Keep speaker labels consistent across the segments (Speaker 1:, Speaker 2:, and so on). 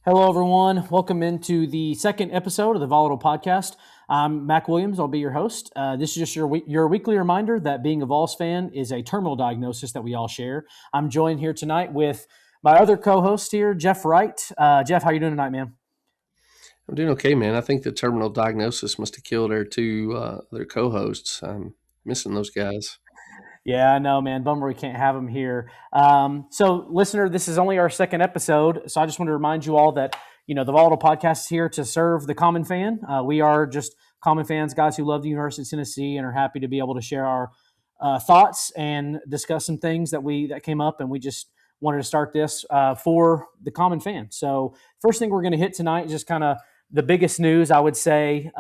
Speaker 1: Hello, everyone. Welcome into the second episode of the Volatile Podcast. I'm Mac Williams. I'll be your host. This is just your weekly reminder that being a Vols fan is a terminal diagnosis that we all share. I'm joined here tonight with my other co-host here, Jeff Wright. Jeff, how you doing tonight, man?
Speaker 2: I'm doing okay, man. I think the terminal diagnosis must have killed our two other co-hosts. I'm missing those guys.
Speaker 1: Yeah, I know, man. Bummer we can't have him here. So, listener, this is only our second episode, so I just want to remind you all that the Volatile Podcast is here to serve the common fan. We are just common fans, guys who love the University of Tennessee and are happy to be able to share our thoughts and discuss some things that came up, and we just wanted to start this for the common fan. So, first thing we're going to hit tonight is just kind of the biggest news, I would say.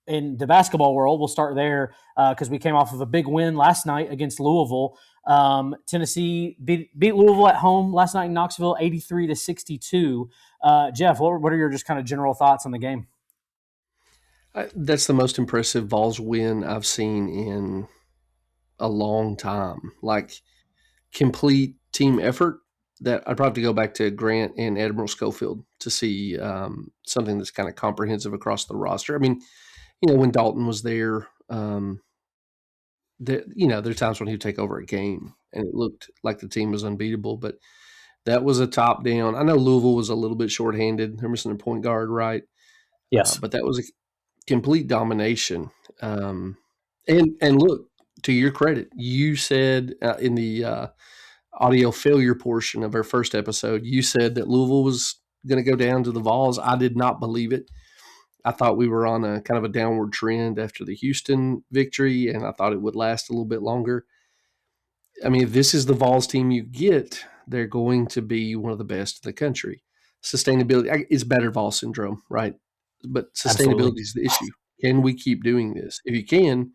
Speaker 1: In the basketball world, we'll start there because we came off of a big win last night against Louisville. Tennessee beat Louisville at home last night in Knoxville, 83-62. Jeff, what are your just kind of general thoughts on the game?
Speaker 2: That's the most impressive Vols win I've seen in a long time. Like complete team effort. That I'd probably go back to Grant and Admiral Schofield to see something that's kind of comprehensive across the roster. I mean, when Dalton was there, there are times when he'd take over a game and it looked like the team was unbeatable, but that was a top down. I know Louisville was a little bit shorthanded. They're missing their point guard, right?
Speaker 1: Yes.
Speaker 2: But that was a complete domination. And look, to your credit, you said in the audio failure portion of our first episode, you said that Louisville was going to go down to the Vols. I did not believe it. I thought we were on a kind of a downward trend after the Houston victory, and I thought it would last a little bit longer. I mean, if this is the Vols team you get, they're going to be one of the best in the country. Sustainability is better Vol syndrome, right? But
Speaker 1: Absolutely.
Speaker 2: sustainability is the issue. Can we keep doing this? If you can,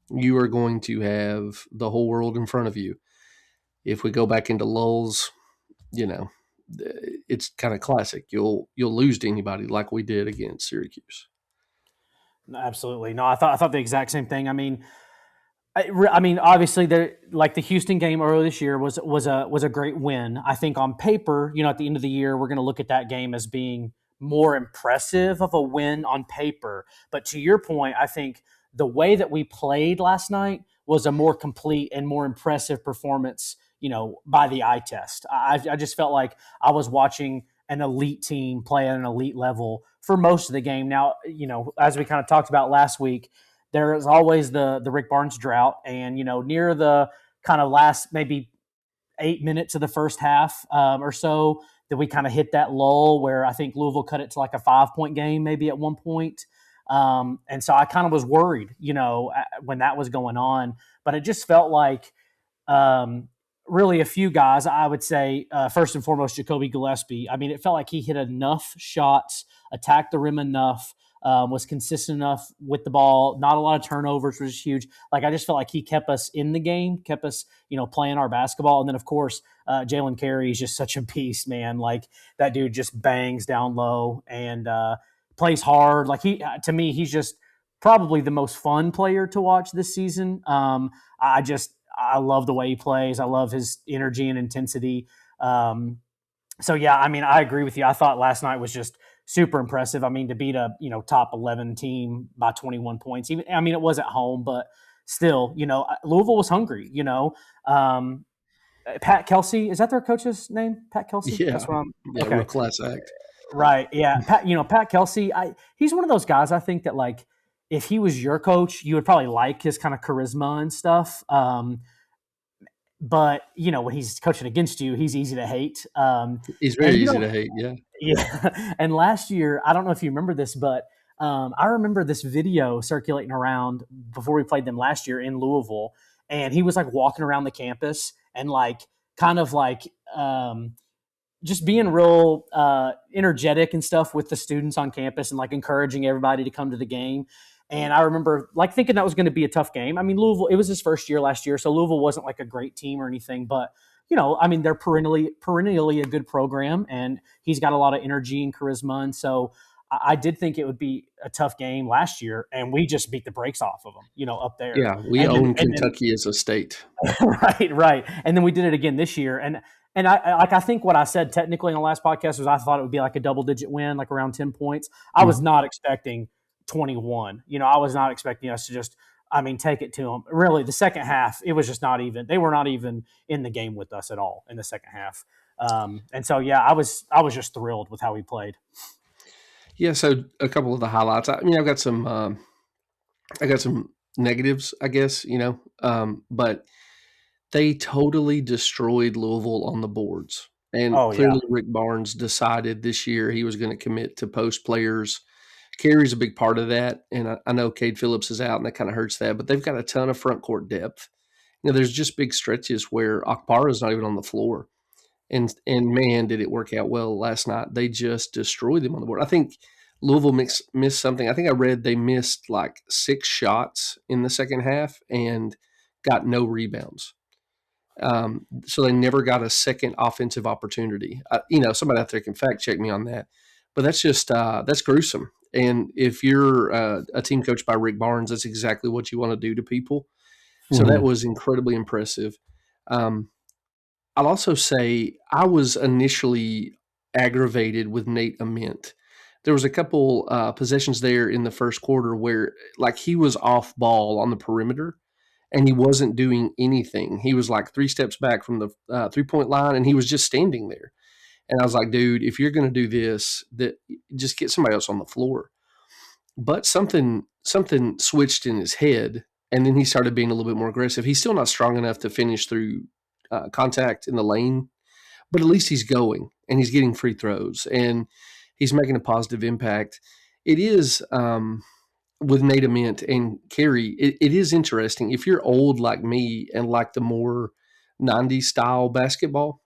Speaker 2: you are going to have the whole world in front of you. If we go back into lulls, you know, it's kind of classic. You'll lose to anybody like we did against Syracuse.
Speaker 1: Absolutely. No, I thought the exact same thing. I mean, obviously, like the Houston game earlier this year was a great win. I think on paper, at the end of the year, we're going to look at that game as being more impressive of a win on paper. But to your point, I think the way that we played last night was a more complete and more impressive performance. By the eye test, I just felt like I was watching an elite team play at an elite level for most of the game. Now, as we kind of talked about last week, there is always the Rick Barnes drought, and near the kind of last maybe 8 minutes of the first half or so, that we kind of hit that lull where I think Louisville cut it to like a 5-point game maybe at one point. And so I kind of was worried, when that was going on, but it just felt like really a few guys. I would say first and foremost, Jacoby Gillespie. I mean, it felt like he hit enough shots, attacked the rim enough, was consistent enough with the ball, not a lot of turnovers, which is huge. Like I just felt like he kept us in the game, kept us, playing our basketball. And then of course, Jalen Carey is just such a beast, man. Like that dude just bangs down low and plays hard. Like to me, he's just probably the most fun player to watch this season. I love the way he plays. I love his energy and intensity. So yeah, I mean, I agree with you. I thought last night was just super impressive. I mean, to beat a top 11 team by 21 points. Even I mean, it was at home, but still, Louisville was hungry. Pat Kelsey, is that their coach's name? Pat Kelsey.
Speaker 2: Yeah,
Speaker 1: That's what I'm.
Speaker 2: yeah, real
Speaker 1: Okay,
Speaker 2: class act.
Speaker 1: right. Yeah, Pat Kelsey. He's one of those guys. I think that like if he was your coach, you would probably like his kind of charisma and stuff. But when he's coaching against you, he's easy to hate.
Speaker 2: He's very
Speaker 1: And
Speaker 2: easy to hate. Yeah,
Speaker 1: yeah. And last year, I don't know if you remember this, but I remember this video circulating around before we played them last year in Louisville, and he was like walking around the campus and like kind of like just being real energetic and stuff with the students on campus and like encouraging everybody to come to the game. And I remember like thinking that was going to be a tough game. I mean, Louisville, it was his first year last year, so Louisville wasn't like a great team or anything, but I mean, they're perennially a good program, and he's got a lot of energy and charisma. And so I did think it would be a tough game last year, and we just beat the brakes off of them, up there.
Speaker 2: yeah. We
Speaker 1: And then,
Speaker 2: own
Speaker 1: and then
Speaker 2: Kentucky as a state.
Speaker 1: right, right. And then we did it again this year. And And I think what I said technically in the last podcast was I thought it would be like a double-digit win, like around 10 points. I was not expecting 21. I was not expecting us to just, take it to them. Really, the second half, it was just not even. They were not even in the game with us at all in the second half. And so, yeah, I was just thrilled with how we played.
Speaker 2: Yeah. So a couple of the highlights. I've got some. I got some negatives, I guess. But they totally destroyed Louisville on the boards. And
Speaker 1: Oh, yeah.
Speaker 2: clearly Rick Barnes decided this year he was going to commit to post players. Carey's a big part of that. And I know Cade Phillips is out, and that kind of hurts that. But they've got a ton of front court depth. There's just big stretches where Akpara is not even on the floor. And man, did it work out well last night. They just destroyed them on the board. I think Louisville missed something. I think I read they missed like 6 shots in the second half and got no rebounds. So they never got a second offensive opportunity. Somebody out there can fact check me on that, but that's just that's gruesome. And if you're a team coach by Rick Barnes, that's exactly what you want to do to people. So that was incredibly impressive. I'll also say I was initially aggravated with Nate Ament. There was a couple possessions there in the first quarter where like he was off ball on the perimeter and he wasn't doing anything. He was like 3 steps back from the 3-point line, and he was just standing there. And I was like, dude, if you're going to do this, just get somebody else on the floor. But something switched in his head, and then he started being a little bit more aggressive. He's still not strong enough to finish through contact in the lane, but at least he's going, and he's getting free throws, and he's making a positive impact. It is with Nate Ament and Carey, it is interesting. If you're old like me and like the more 90s style basketball,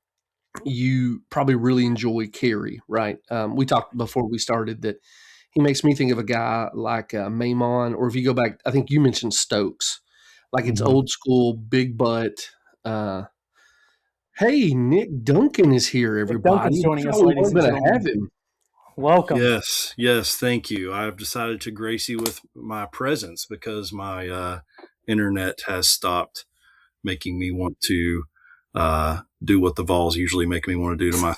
Speaker 2: you probably really enjoy Carey, right? We talked before we started that he makes me think of a guy like Maimon, or if you go back, I think you mentioned Stokes. Like it's old school, big butt. Hey, Nick Duncan is here, everybody.
Speaker 1: Duncan's joining us,
Speaker 2: We
Speaker 1: ladies
Speaker 2: weren't
Speaker 1: and
Speaker 2: going to have
Speaker 1: gentlemen.
Speaker 2: him.
Speaker 1: Welcome.
Speaker 3: Yes, thank you. I've decided to grace you with my presence because my internet has stopped making me want to do what the Vols usually make me want to do to my.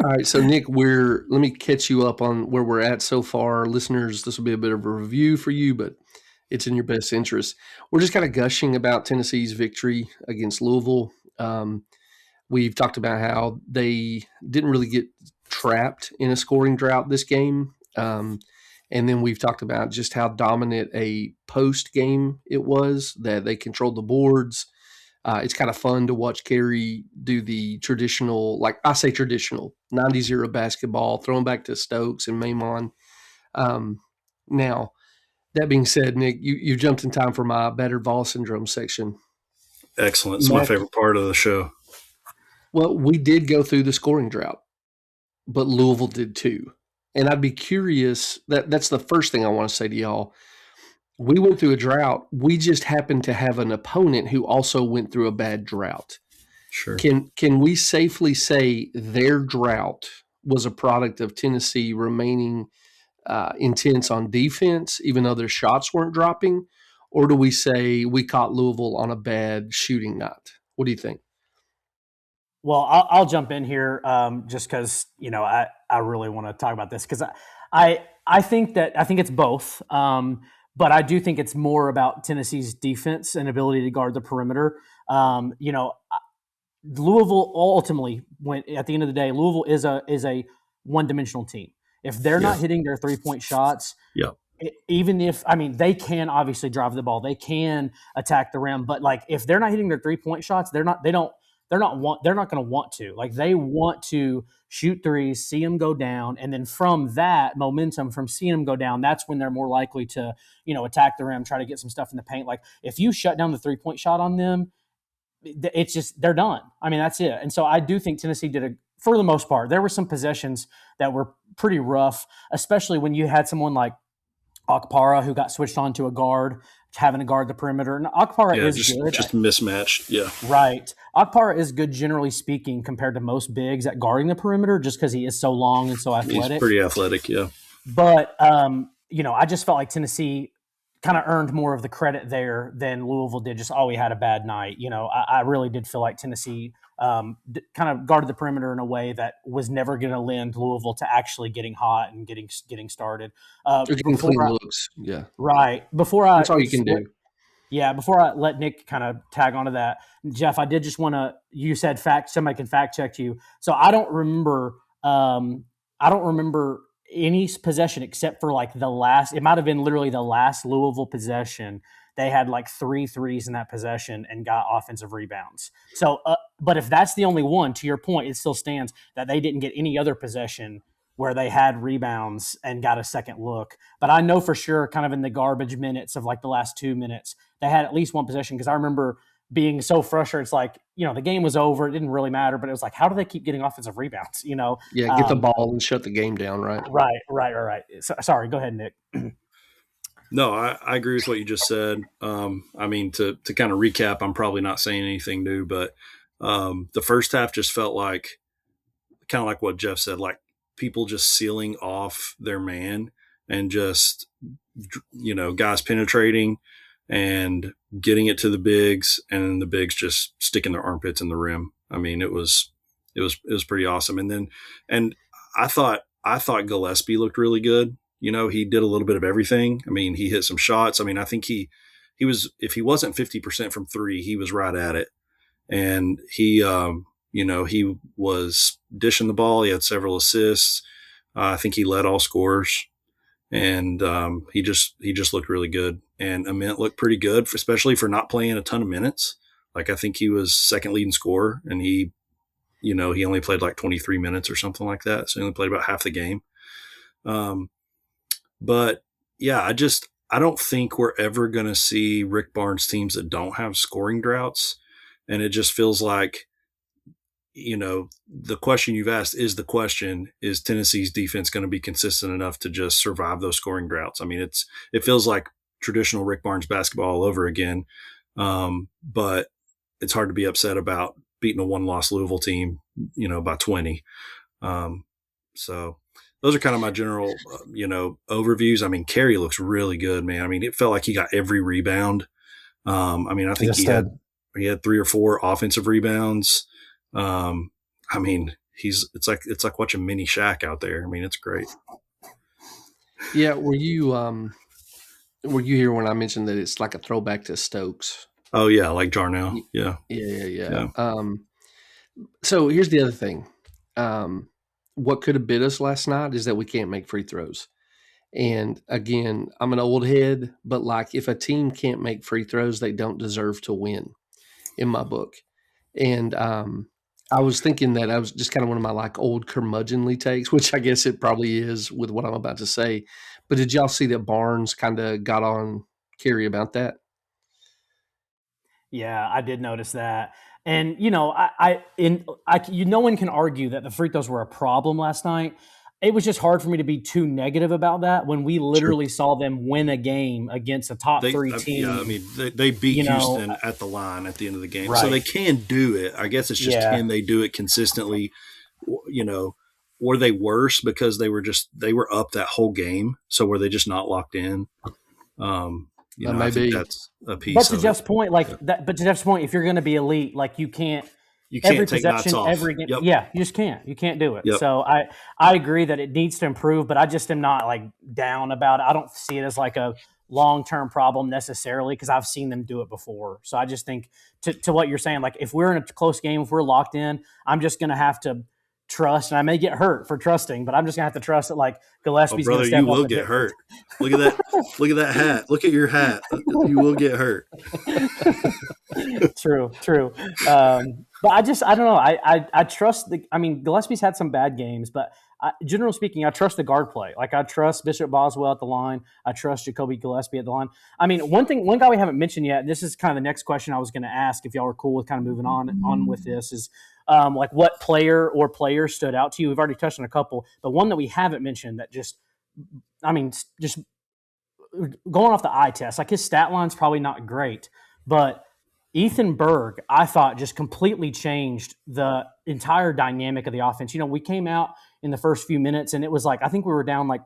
Speaker 2: All right, so Nick, let me catch you up on where we're at so far. Listeners, this will be a bit of a review for you, but it's in your best interest. We're just kind of gushing about Tennessee's victory against Louisville. We've talked about how they didn't really get trapped in a scoring drought this game. And then we've talked about just how dominant a post game it was, that they controlled the boards. It's kind of fun to watch Carey do the traditional, like I say traditional, 90s era basketball, throwing back to Stokes and Maimon. Now, that being said, Nick, you jumped in time for my battered Vol syndrome section.
Speaker 3: Excellent. It's my favorite part of the show.
Speaker 2: Well, we did go through the scoring drought, but Louisville did too. And I'd be curious, that's the first thing I want to say to y'all. We went through a drought. We just happened to have an opponent who also went through a bad drought.
Speaker 3: Sure.
Speaker 2: Can we safely say their drought was a product of Tennessee remaining intense on defense, even though their shots weren't dropping? Or do we say we caught Louisville on a bad shooting night? What do you think?
Speaker 1: Well, I'll jump in here just because I really want to talk about this because I think it's both, but I do think it's more about Tennessee's defense and ability to guard the perimeter. Louisville ultimately went at the end of the day. Louisville is a one-dimensional team. If they're not hitting their 3-point shots, even if they can obviously drive the ball, they can attack the rim, but like if they're not hitting their 3-point shots, they're not going to want to. Like they want to shoot threes, see them go down, and then from that momentum, from seeing them go down, that's when they're more likely to, attack the rim, try to get some stuff in the paint. Like if you shut down the 3-point shot on them, it's just they're done. That's it. And so I do think Tennessee for the most part, there were some possessions that were pretty rough, especially when you had someone like Akpara who got switched on to a guard, having to guard the perimeter. And Akpara is good.
Speaker 3: Just mismatched. Yeah.
Speaker 1: Right. Akpara is good, generally speaking, compared to most bigs at guarding the perimeter just because he is so long and so athletic.
Speaker 3: He's pretty athletic, yeah.
Speaker 1: But, I just felt like Tennessee kind of earned more of the credit there than Louisville did. Just, we had a bad night. I really did feel like Tennessee kind of guarded the perimeter in a way that was never going to lend Louisville to actually getting hot and getting started.
Speaker 2: Getting clean looks. Yeah.
Speaker 1: Right.
Speaker 2: That's all you can do.
Speaker 1: Yeah, before I let Nick kind of tag onto that, Jeff, I did just want to. You said somebody can fact check you, so I don't remember. I don't remember any possession except for like the last. It might have been literally the last Louisville possession. They had like 3 threes in that possession and got offensive rebounds. So, but if that's the only one, to your point, it still stands that they didn't get any other possession where they had rebounds and got a second look. But I know for sure, kind of in the garbage minutes of like the last 2 minutes, they had at least one possession, because I remember being so frustrated. It's like, the game was over. It didn't really matter, but it was like, how do they keep getting offensive rebounds?
Speaker 2: Yeah, get the ball and shut the game down, right?
Speaker 1: Right. Sorry, go ahead, Nick.
Speaker 3: No, I agree with what you just said. I mean, to kind of recap, I'm probably not saying anything new, but the first half just felt like kind of like what Jeff said, like people just sealing off their man and just, guys penetrating and getting it to the bigs, and the bigs just sticking their armpits in the rim. I mean, it was pretty awesome. And I thought Gillespie looked really good. He did a little bit of everything. I mean, he hit some shots. I mean, I think he was, if he wasn't 50% from 3, he was right at it. And he was dishing the ball. He had several assists. I think he led all scorers, and he just looked really good. And Ament looked pretty good, especially for not playing a ton of minutes. Like, I think he was second leading scorer, and he only played like 23 minutes or something like that. So he only played about half the game. But yeah, I don't think we're ever going to see Rick Barnes teams that don't have scoring droughts. And it just feels like, the question you've asked is the question: is Tennessee's defense going to be consistent enough to just survive those scoring droughts? I mean, it feels like traditional Rick Barnes basketball all over again. But it's hard to be upset about beating a 1-loss Louisville team, by 20. So those are kind of my general, overviews. I mean, Carey looks really good, man. I mean, it felt like he got every rebound. I mean, I think he had 3 or 4 offensive rebounds. I mean, it's like watching mini Shaq out there. I mean, it's great.
Speaker 2: Yeah. Were you here when I mentioned that it's like a throwback to Stokes?
Speaker 3: Oh yeah. Like Jarnell. Yeah.
Speaker 2: Yeah. So here's the other thing. What could have bit us last night is that we can't make free throws. And again, I'm an old head, but like, if a team can't make free throws, they don't deserve to win in my book. And, I was thinking that I was just kind of one of my like old curmudgeonly takes, which I guess it probably is with what I'm about to say. But did y'all see that Barnes kind of got on Carey about that?
Speaker 1: Yeah, I did notice that. And, no one can argue that the free throws were a problem last night. It was just hard for me to be too negative about that when we literally saw them win a game against a top 3 team.
Speaker 3: Yeah, I mean, they beat Houston at the line at the end of the game. Right. So they can do it. I guess it's just, can they do it consistently? Were they worse because they were up that whole game? So were they just not locked in?
Speaker 2: Maybe.
Speaker 3: I think that's a piece.
Speaker 1: But to Jeff's point, if you're going to be elite, like you can't every
Speaker 3: take
Speaker 1: possession,
Speaker 3: off.
Speaker 1: every game.
Speaker 3: Yep.
Speaker 1: Yeah, you just can't. You can't do it.
Speaker 3: Yep.
Speaker 1: So I agree that it needs to improve, but I just am not like down about it. I don't see it as like a long-term problem necessarily, because I've seen them do it before. So I just think to what you're saying, like if we're in a close game, if we're locked in, I'm just going to have to trust, and I may get hurt for trusting, but I'm just gonna have to trust that like Gillespie's going to step up.
Speaker 3: You will get hurt. Look at that. Look at that hat. Look at your hat. You will get hurt.
Speaker 1: True. But I don't know. I trust Gillespie's had some bad games, but generally speaking, I trust the guard play. Like I trust Bishop Boswell at the line. I trust Jacoby Gillespie at the line. I mean, one guy we haven't mentioned yet, and this is kind of the next question I was going to ask if y'all are cool with kind of moving on with this, is like what player or players stood out to you? We've already touched on a couple, but one that we haven't mentioned that just going off the eye test, like his stat line's probably not great, but Ethan Berg, I thought, just completely changed the entire dynamic of the offense. We came out in the first few minutes and it was like, I think we were down like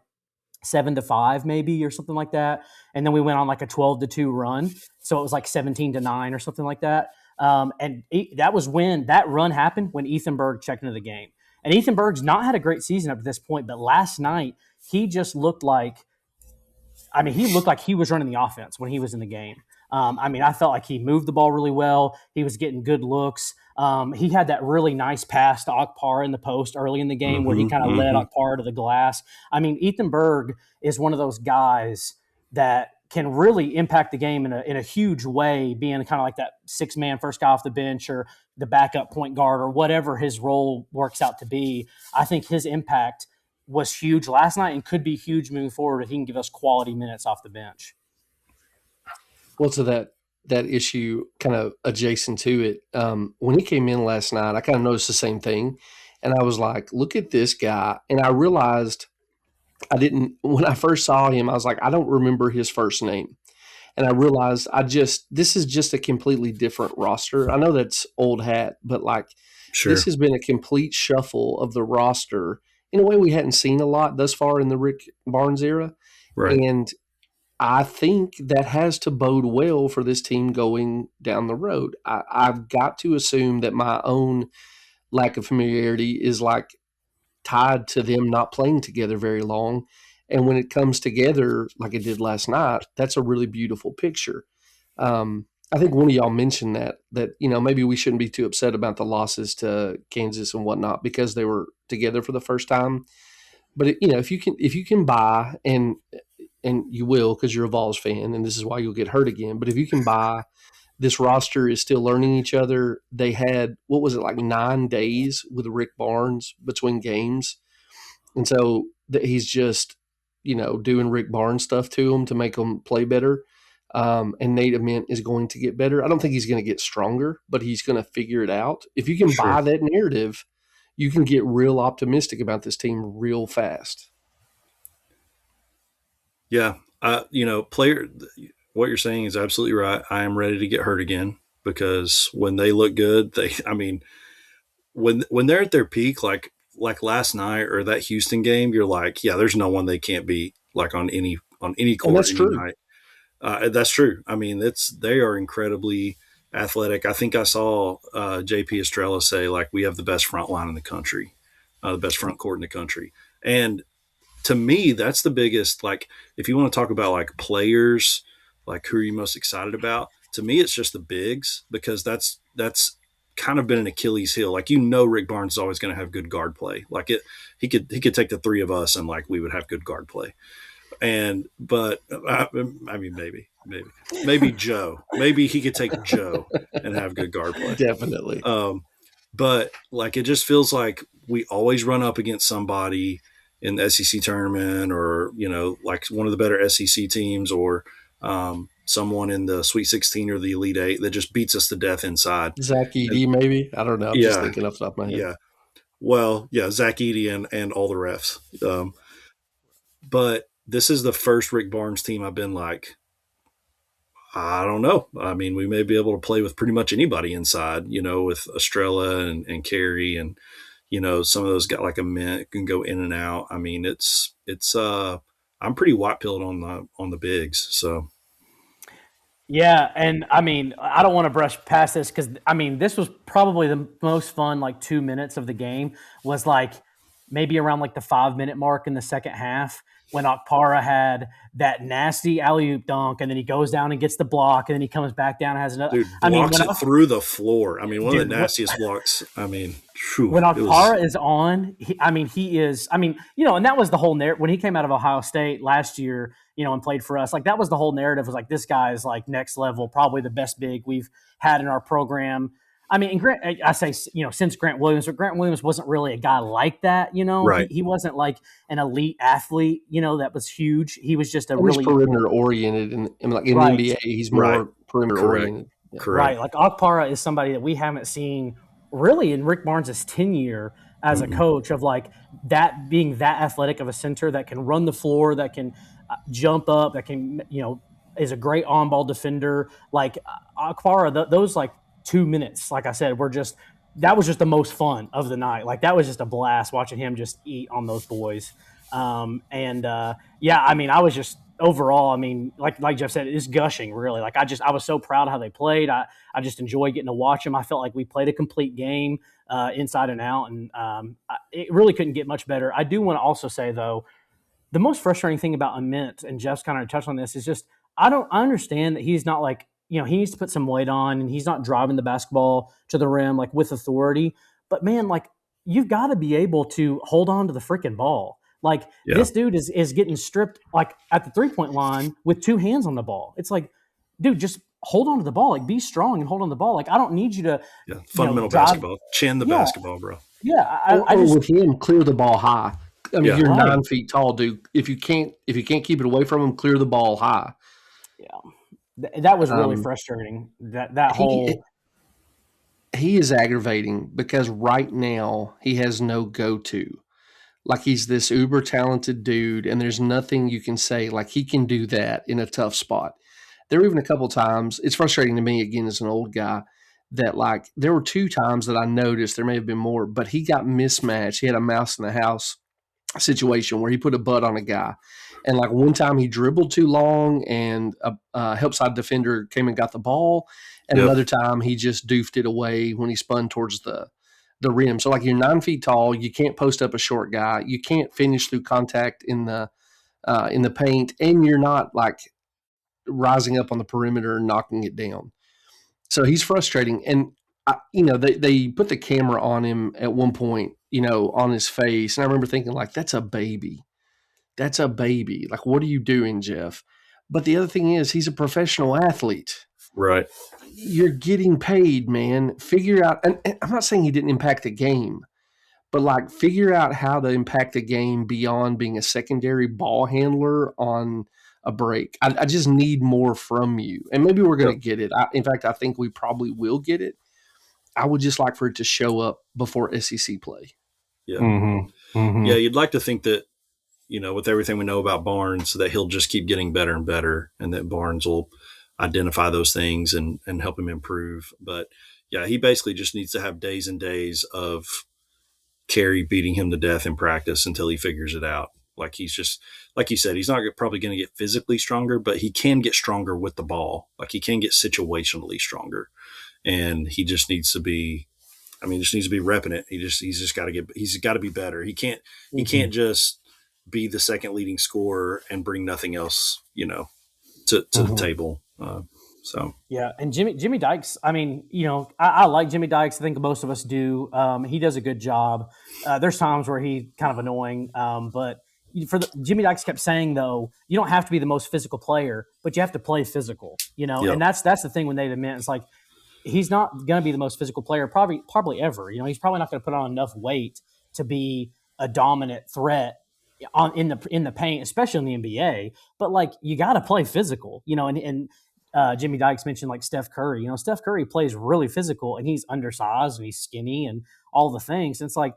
Speaker 1: 7-5 maybe, or something like that. And then we went on like a 12-2 run. So it was like 17-9 or something like that. That was when that run happened, when Ethan Berg checked into the game. And Ethan Berg's not had a great season up to this point, but last night he just looked like, he looked like he was running the offense when he was in the game. I felt like he moved the ball really well. He was getting good looks. He had that really nice pass to Akpar in the post early in the game where he kind of led Akpar to the glass. Ethan Berg is one of those guys that can really impact the game in a huge way, being kind of like that six-man first guy off the bench or the backup point guard or whatever his role works out to be. I think his impact was huge last night and could be huge moving forward if he can give us quality minutes off the bench.
Speaker 2: Well, to that issue, kind of adjacent to it, when he came in last night, I kind of noticed the same thing. And I was like, look at this guy. And I realized when I first saw him, I was like, I don't remember his first name. And I realized this is just a completely different roster. I know that's old hat, but This has been a complete shuffle of the roster in a way we hadn't seen a lot thus far in the Rick Barnes era.
Speaker 3: Right.
Speaker 2: And I think that has to bode well for this team going down the road. I've got to assume that my own lack of familiarity is tied to them not playing together very long. And when it comes together like it did last night, that's a really beautiful picture. I think one of y'all mentioned that maybe we shouldn't be too upset about the losses to Kansas and whatnot because they were together for the first time. But if you can buy, and you will because you're a Vols fan, and this is why you'll get hurt again. But if you can buy, this roster is still learning each other. They had 9 days with Rick Barnes between games, and so he's just doing Rick Barnes stuff to them to make them play better. And Nate Ament is going to get better. I don't think he's going to get stronger, but he's going to figure it out. If you can buy that narrative, you can get real optimistic about this team real fast.
Speaker 3: Yeah. What you're saying is absolutely right. I am ready to get hurt again because when they look good, when they're at their peak, like last night or that Houston game, you're like, yeah, there's no one they can't beat on any court.
Speaker 2: That's true.
Speaker 3: Night. That's true. They are incredibly athletic. I think I saw JP Estrella say we have the best front line in the country, the best front court in the country. And to me, that's the biggest, if you want to talk about players, who are you most excited about? To me, it's just the bigs because that's kind of been an Achilles heel. Rick Barnes is always going to have good guard play. He could take the three of us and we would have good guard play. But maybe Joe. Maybe he could take Joe and have good guard play.
Speaker 2: Definitely.
Speaker 3: But it just feels like we always run up against somebody in the SEC tournament, or one of the better SEC teams, or someone in the Sweet 16 or the Elite Eight that just beats us to death inside.
Speaker 2: Zach Edey, maybe. I don't know. I'm just thinking off the top of my head.
Speaker 3: Yeah. Well, yeah, Zach Edey and all the refs. But this is the first Rick Barnes team I've been I don't know. We may be able to play with pretty much anybody inside, with Estrella and Carey and, some of those got a mint can go in and out. I'm pretty white-pilled on the bigs. So.
Speaker 1: Yeah, and I don't want to brush past this because this was probably the most fun 2 minutes of the game was maybe around the 5-minute mark in the second half when Okpara had that nasty alley-oop dunk, and then he goes down and gets the block, and then he comes back down and has another.
Speaker 3: Dude, blocks it through the floor. One of the nastiest blocks. When
Speaker 1: Okpara is on, he is. And that was the whole narrative when he came out of Ohio State last year. And played for us. That was the whole narrative. Was this guy is next level, probably the best big we've had in our program. And Grant, I say, since Grant Williams, but Grant Williams wasn't really a guy like that,
Speaker 3: Right.
Speaker 1: He wasn't an elite athlete, that was huge. He was just
Speaker 2: really perimeter oriented, and in
Speaker 1: right.
Speaker 2: NBA, he's more perimeter oriented.
Speaker 3: Yeah. Correct.
Speaker 1: Right. Okpara is somebody that we haven't seen really in Rick Barnes' tenure as a coach of that being that athletic of a center that can run the floor, that can jump up, that can, is a great on-ball defender. Okpara, those 2 minutes, like I said, were just that was just the most fun of the night. Like that was just a blast watching him just eat on those boys. Yeah, I mean, I was just overall, I mean, like Jeff said, it's gushing really. Like I was so proud of how they played. I just enjoyed getting to watch them. I felt like we played a complete game inside and out, and it really couldn't get much better. I do want to also say though, the most frustrating thing about Ament, and Jeff's kind of touched on this, is just I understand that he's not like, he needs to put some weight on and he's not driving the basketball to the rim like with authority. But man, like you've got to be able to hold on to the freaking ball. Like this dude is getting stripped like at the 3-point line with two hands on the ball. It's like, dude, just hold on to the ball. Like be strong and hold on to the ball. Like I don't need you to
Speaker 3: fundamental basketball. Chin the basketball, bro.
Speaker 1: Yeah.
Speaker 2: I just with him clear the ball high. I mean, you're
Speaker 1: right.
Speaker 2: 9 feet tall, dude. If you can't keep it away from him, clear the ball high.
Speaker 1: Yeah, that was really frustrating. That whole
Speaker 2: he is aggravating because right now he has no go-to. Like he's this uber talented dude, and there's nothing you can say like he can do that in a tough spot. There were even a couple times. It's frustrating to me again as an old guy that like there were 2 times that I noticed. There may have been more, but he got mismatched. He had a mouse in the house situation where he put a butt on a guy, and like one time he dribbled too long and a help side defender came and got the ball, and another time he just doofed it away when he spun towards the rim. So like you're 9 feet tall, you can't post up a short guy, you can't finish through contact in the paint, and you're not like rising up on the perimeter and knocking it down. So he's frustrating, and they put the camera on him at one point, on his face. And I remember thinking, like, that's a baby. That's a baby. Like, what are you doing, Jeff? But the other thing is, he's a professional athlete.
Speaker 3: Right.
Speaker 2: You're getting paid, man. Figure out, and I'm not saying he didn't impact the game, but like figure out how to impact the game beyond being a secondary ball handler on a break. I just need more from you. And maybe we're going to get it. In fact, I think we probably will get it. I would just like for it to show up before SEC play.
Speaker 3: Yeah. Mm-hmm. Mm-hmm. Yeah, you'd like to think that, with everything we know about Barnes, that he'll just keep getting better and better, and that Barnes will identify those things and help him improve. But, yeah, he basically just needs to have days and days of Carey beating him to death in practice until he figures it out. Like he's just, like you said, he's not probably going to get physically stronger, but he can get stronger with the ball. Like he can get situationally stronger. And he just needs to be, repping it. He's got to be better. He can't just be the second leading scorer and bring nothing else, to the table.
Speaker 1: Yeah. And Jimmy Dykes, I mean, I like Jimmy Dykes. I think most of us do. He does a good job. There's times where he's kind of annoying. But Jimmy Dykes kept saying though, you don't have to be the most physical player, but you have to play physical, and that's the thing when they meant, it's like, he's not going to be the most physical player probably ever. He's probably not going to put on enough weight to be a dominant threat in the paint, especially in the NBA. But like you got to play physical, and Jimmy Dykes mentioned like Steph Curry. Steph Curry plays really physical, and he's undersized and he's skinny and all the things. And it's like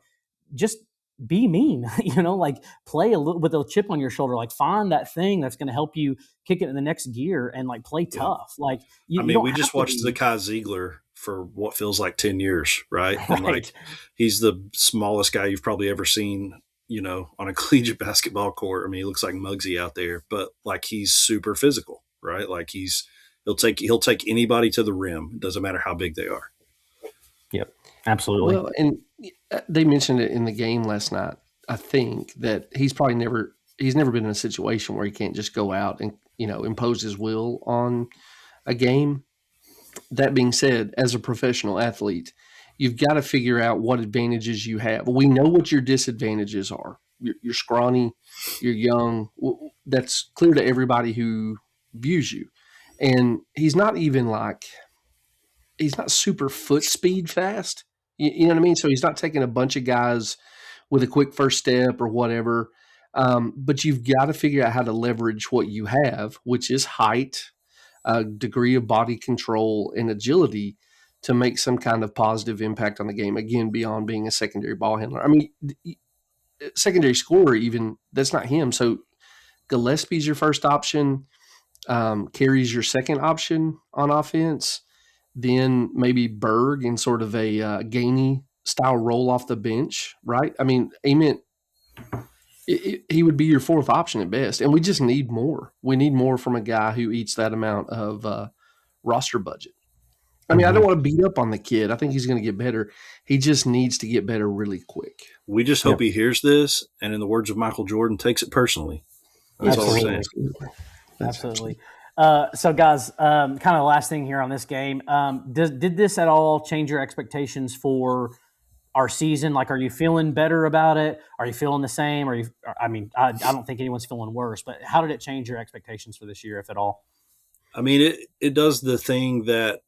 Speaker 1: just be mean, like play a little with a chip on your shoulder, like find that thing that's going to help you kick it in the next gear and like play tough. Like,
Speaker 3: we just watched Zakai Ziegler for what feels like 10 years. Right. And like, he's the smallest guy you've probably ever seen, on a collegiate basketball court. I mean, he looks like Muggsy out there, but like, he's super physical, right? Like he'll take anybody to the rim. It doesn't matter how big they are.
Speaker 1: Yep. Absolutely.
Speaker 2: Well, and they mentioned it in the game last night. I think that he's never been in a situation where he can't just go out and, impose his will on a game. That being said, as a professional athlete, you've got to figure out what advantages you have. We know what your disadvantages are. You're scrawny, you're young. That's clear to everybody who views you. And he's not super foot speed fast. You know what I mean? So he's not taking a bunch of guys with a quick first step or whatever. But you've got to figure out how to leverage what you have, which is height, a degree of body control, and agility to make some kind of positive impact on the game, again, beyond being a secondary ball handler. I mean, secondary scorer even, that's not him. So Gillespie's your first option. Carey's your second option on offense. then maybe Berg in sort of a Gainey style roll off the bench, right? I mean, Ament, he would be your fourth option at best, and we just need more. We need more from a guy who eats that amount of roster budget. I mean, I don't want to beat up on the kid. I think he's going to get better. He just needs to get better really quick.
Speaker 3: We just hope he hears this, and in the words of Michael Jordan, takes it personally. That's all we're saying.
Speaker 1: Absolutely. So, guys, kind of last thing here on this game. Did this at all change your expectations for our season? Like, are you feeling better about it? Are you feeling the same? I don't think anyone's feeling worse, but how did it change your expectations for this year, if at all?
Speaker 3: I mean, it does the thing that,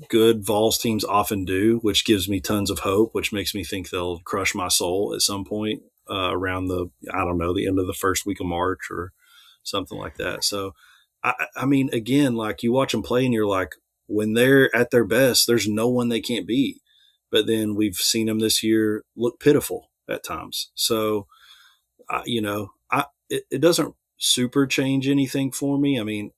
Speaker 3: good Vols teams often do, which gives me tons of hope, which makes me think they'll crush my soul at some point around the end of the first week of March or something like that. So, I mean, again, like you watch them play and you're like, when they're at their best, there's no one they can't beat. But then we've seen them this year look pitiful at times. So, it doesn't super change anything for me. I mean,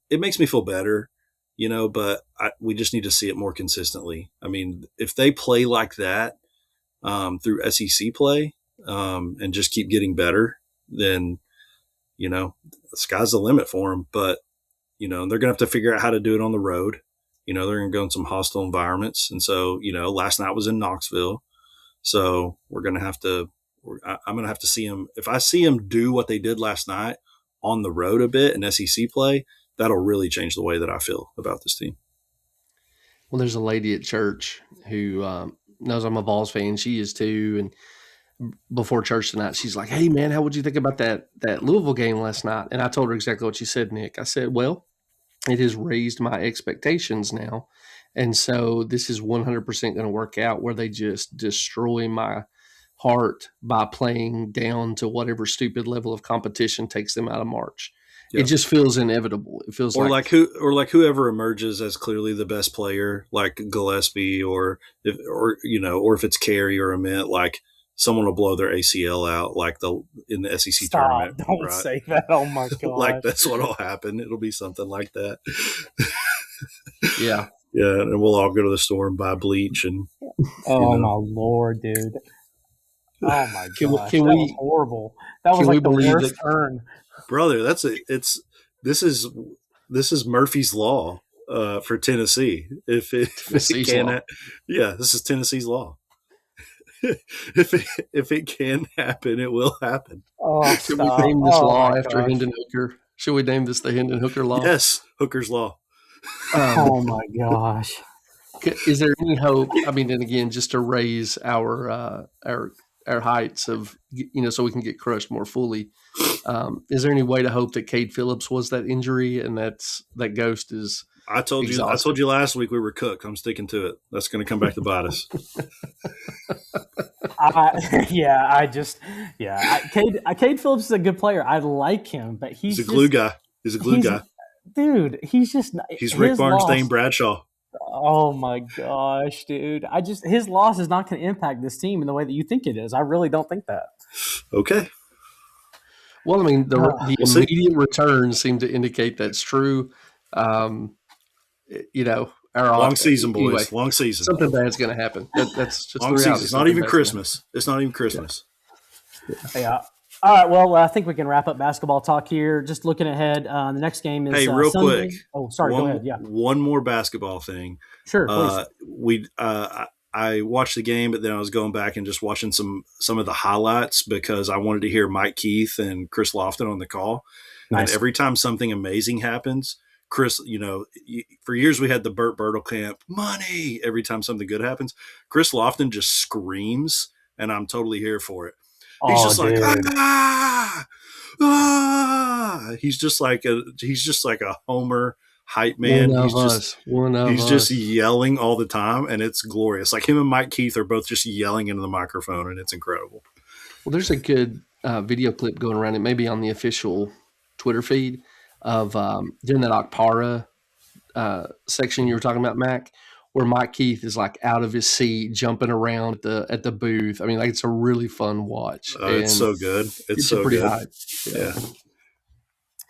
Speaker 3: it makes me feel better, but we just need to see it more consistently. I mean, if they play like that through SEC play and just keep getting better, then, the sky's the limit for them. But, they're going to have to figure out how to do it on the road. They're going to go in some hostile environments. And so, last night was in Knoxville. So I'm going to have to see them. If I see them do what they did last night on the road a bit in SEC play, that'll really change the way that I feel about this team.
Speaker 2: Well, there's a lady at church who knows I'm a Vols fan. She is too. And before church tonight, she's like, "Hey, man, how would you think about that Louisville game last night?" And I told her exactly what you said, Nick. I said, well, it has raised my expectations now. And so this is 100% going to work out where they just destroy my heart by playing down to whatever stupid level of competition takes them out of March. Yep. It just feels inevitable. It feels like
Speaker 3: whoever emerges as clearly the best player, like Gillespie, or if it's Carey or Ament, like someone will blow their ACL out, like in the SEC tournament.
Speaker 1: Don't say that. Oh my god!
Speaker 3: Like that's what'll happen. It'll be something like that.
Speaker 2: Yeah.
Speaker 3: Yeah, and we'll all go to the store and buy bleach and.
Speaker 1: Oh my lord, dude! Oh my god, that was horrible. That was like the worst turn,
Speaker 3: brother. This is Murphy's Law for Tennessee. If it can, this is Tennessee's law. if it can happen, it will happen.
Speaker 2: Oh, should we name this law after Hendon Hooker? Should we name this the Hendon Hooker Law?
Speaker 3: Yes, Hooker's Law.
Speaker 1: Oh my gosh!
Speaker 2: Is there any hope? I mean, and again, just to raise our heights of so we can get crushed more fully. Is there any way to hope that Cade Phillips was that injury and that ghost is?
Speaker 3: I told you last week we were cooked. I'm sticking to it. That's going to come back to bite us.
Speaker 1: Cade Phillips is a good player. I like him, but he's
Speaker 3: a glue guy. He's a glue guy.
Speaker 1: Dude, he's
Speaker 3: Rick Barnes, Bradshaw.
Speaker 1: Oh my gosh, dude. His loss is not going to impact this team in the way that you think it is. I really don't think that.
Speaker 3: Okay.
Speaker 2: Well, I mean, the immediate returns seem to indicate that's true.
Speaker 3: Long season, boys. Anyway, long season.
Speaker 2: Something bad's going to happen. That's just
Speaker 3: long season. It's not even Christmas. It's not even Christmas.
Speaker 1: Yeah. All right. Well, I think we can wrap up basketball talk here. Just looking ahead, the next game is
Speaker 3: real
Speaker 1: Sunday.
Speaker 3: quick.
Speaker 1: Oh, sorry. Go ahead. Yeah.
Speaker 3: One more basketball thing.
Speaker 1: Sure. Please.
Speaker 3: I watched the game, but then I was going back and just watching some of the highlights because I wanted to hear Mike Keith and Chris Lofton on the call. Nice. And every time something amazing happens, Chris, for years we had the Burt Bertelkamp money. Every time something good happens, Chris Lofton just screams, and I'm totally here for it. He's just like, He's just like a Homer hype man. He's just yelling all the time, and it's glorious. Like him and Mike Keith are both just yelling into the microphone, and it's incredible.
Speaker 2: Well, there's a good video clip going around. It may be on the official Twitter feed of during that Okpara section you were talking about, Mac, where Mike Keith is like out of his seat, jumping around at the booth. I mean, like it's a really fun watch.
Speaker 3: It's so good. It's so
Speaker 2: pretty
Speaker 3: good.
Speaker 2: Hype.
Speaker 3: Yeah.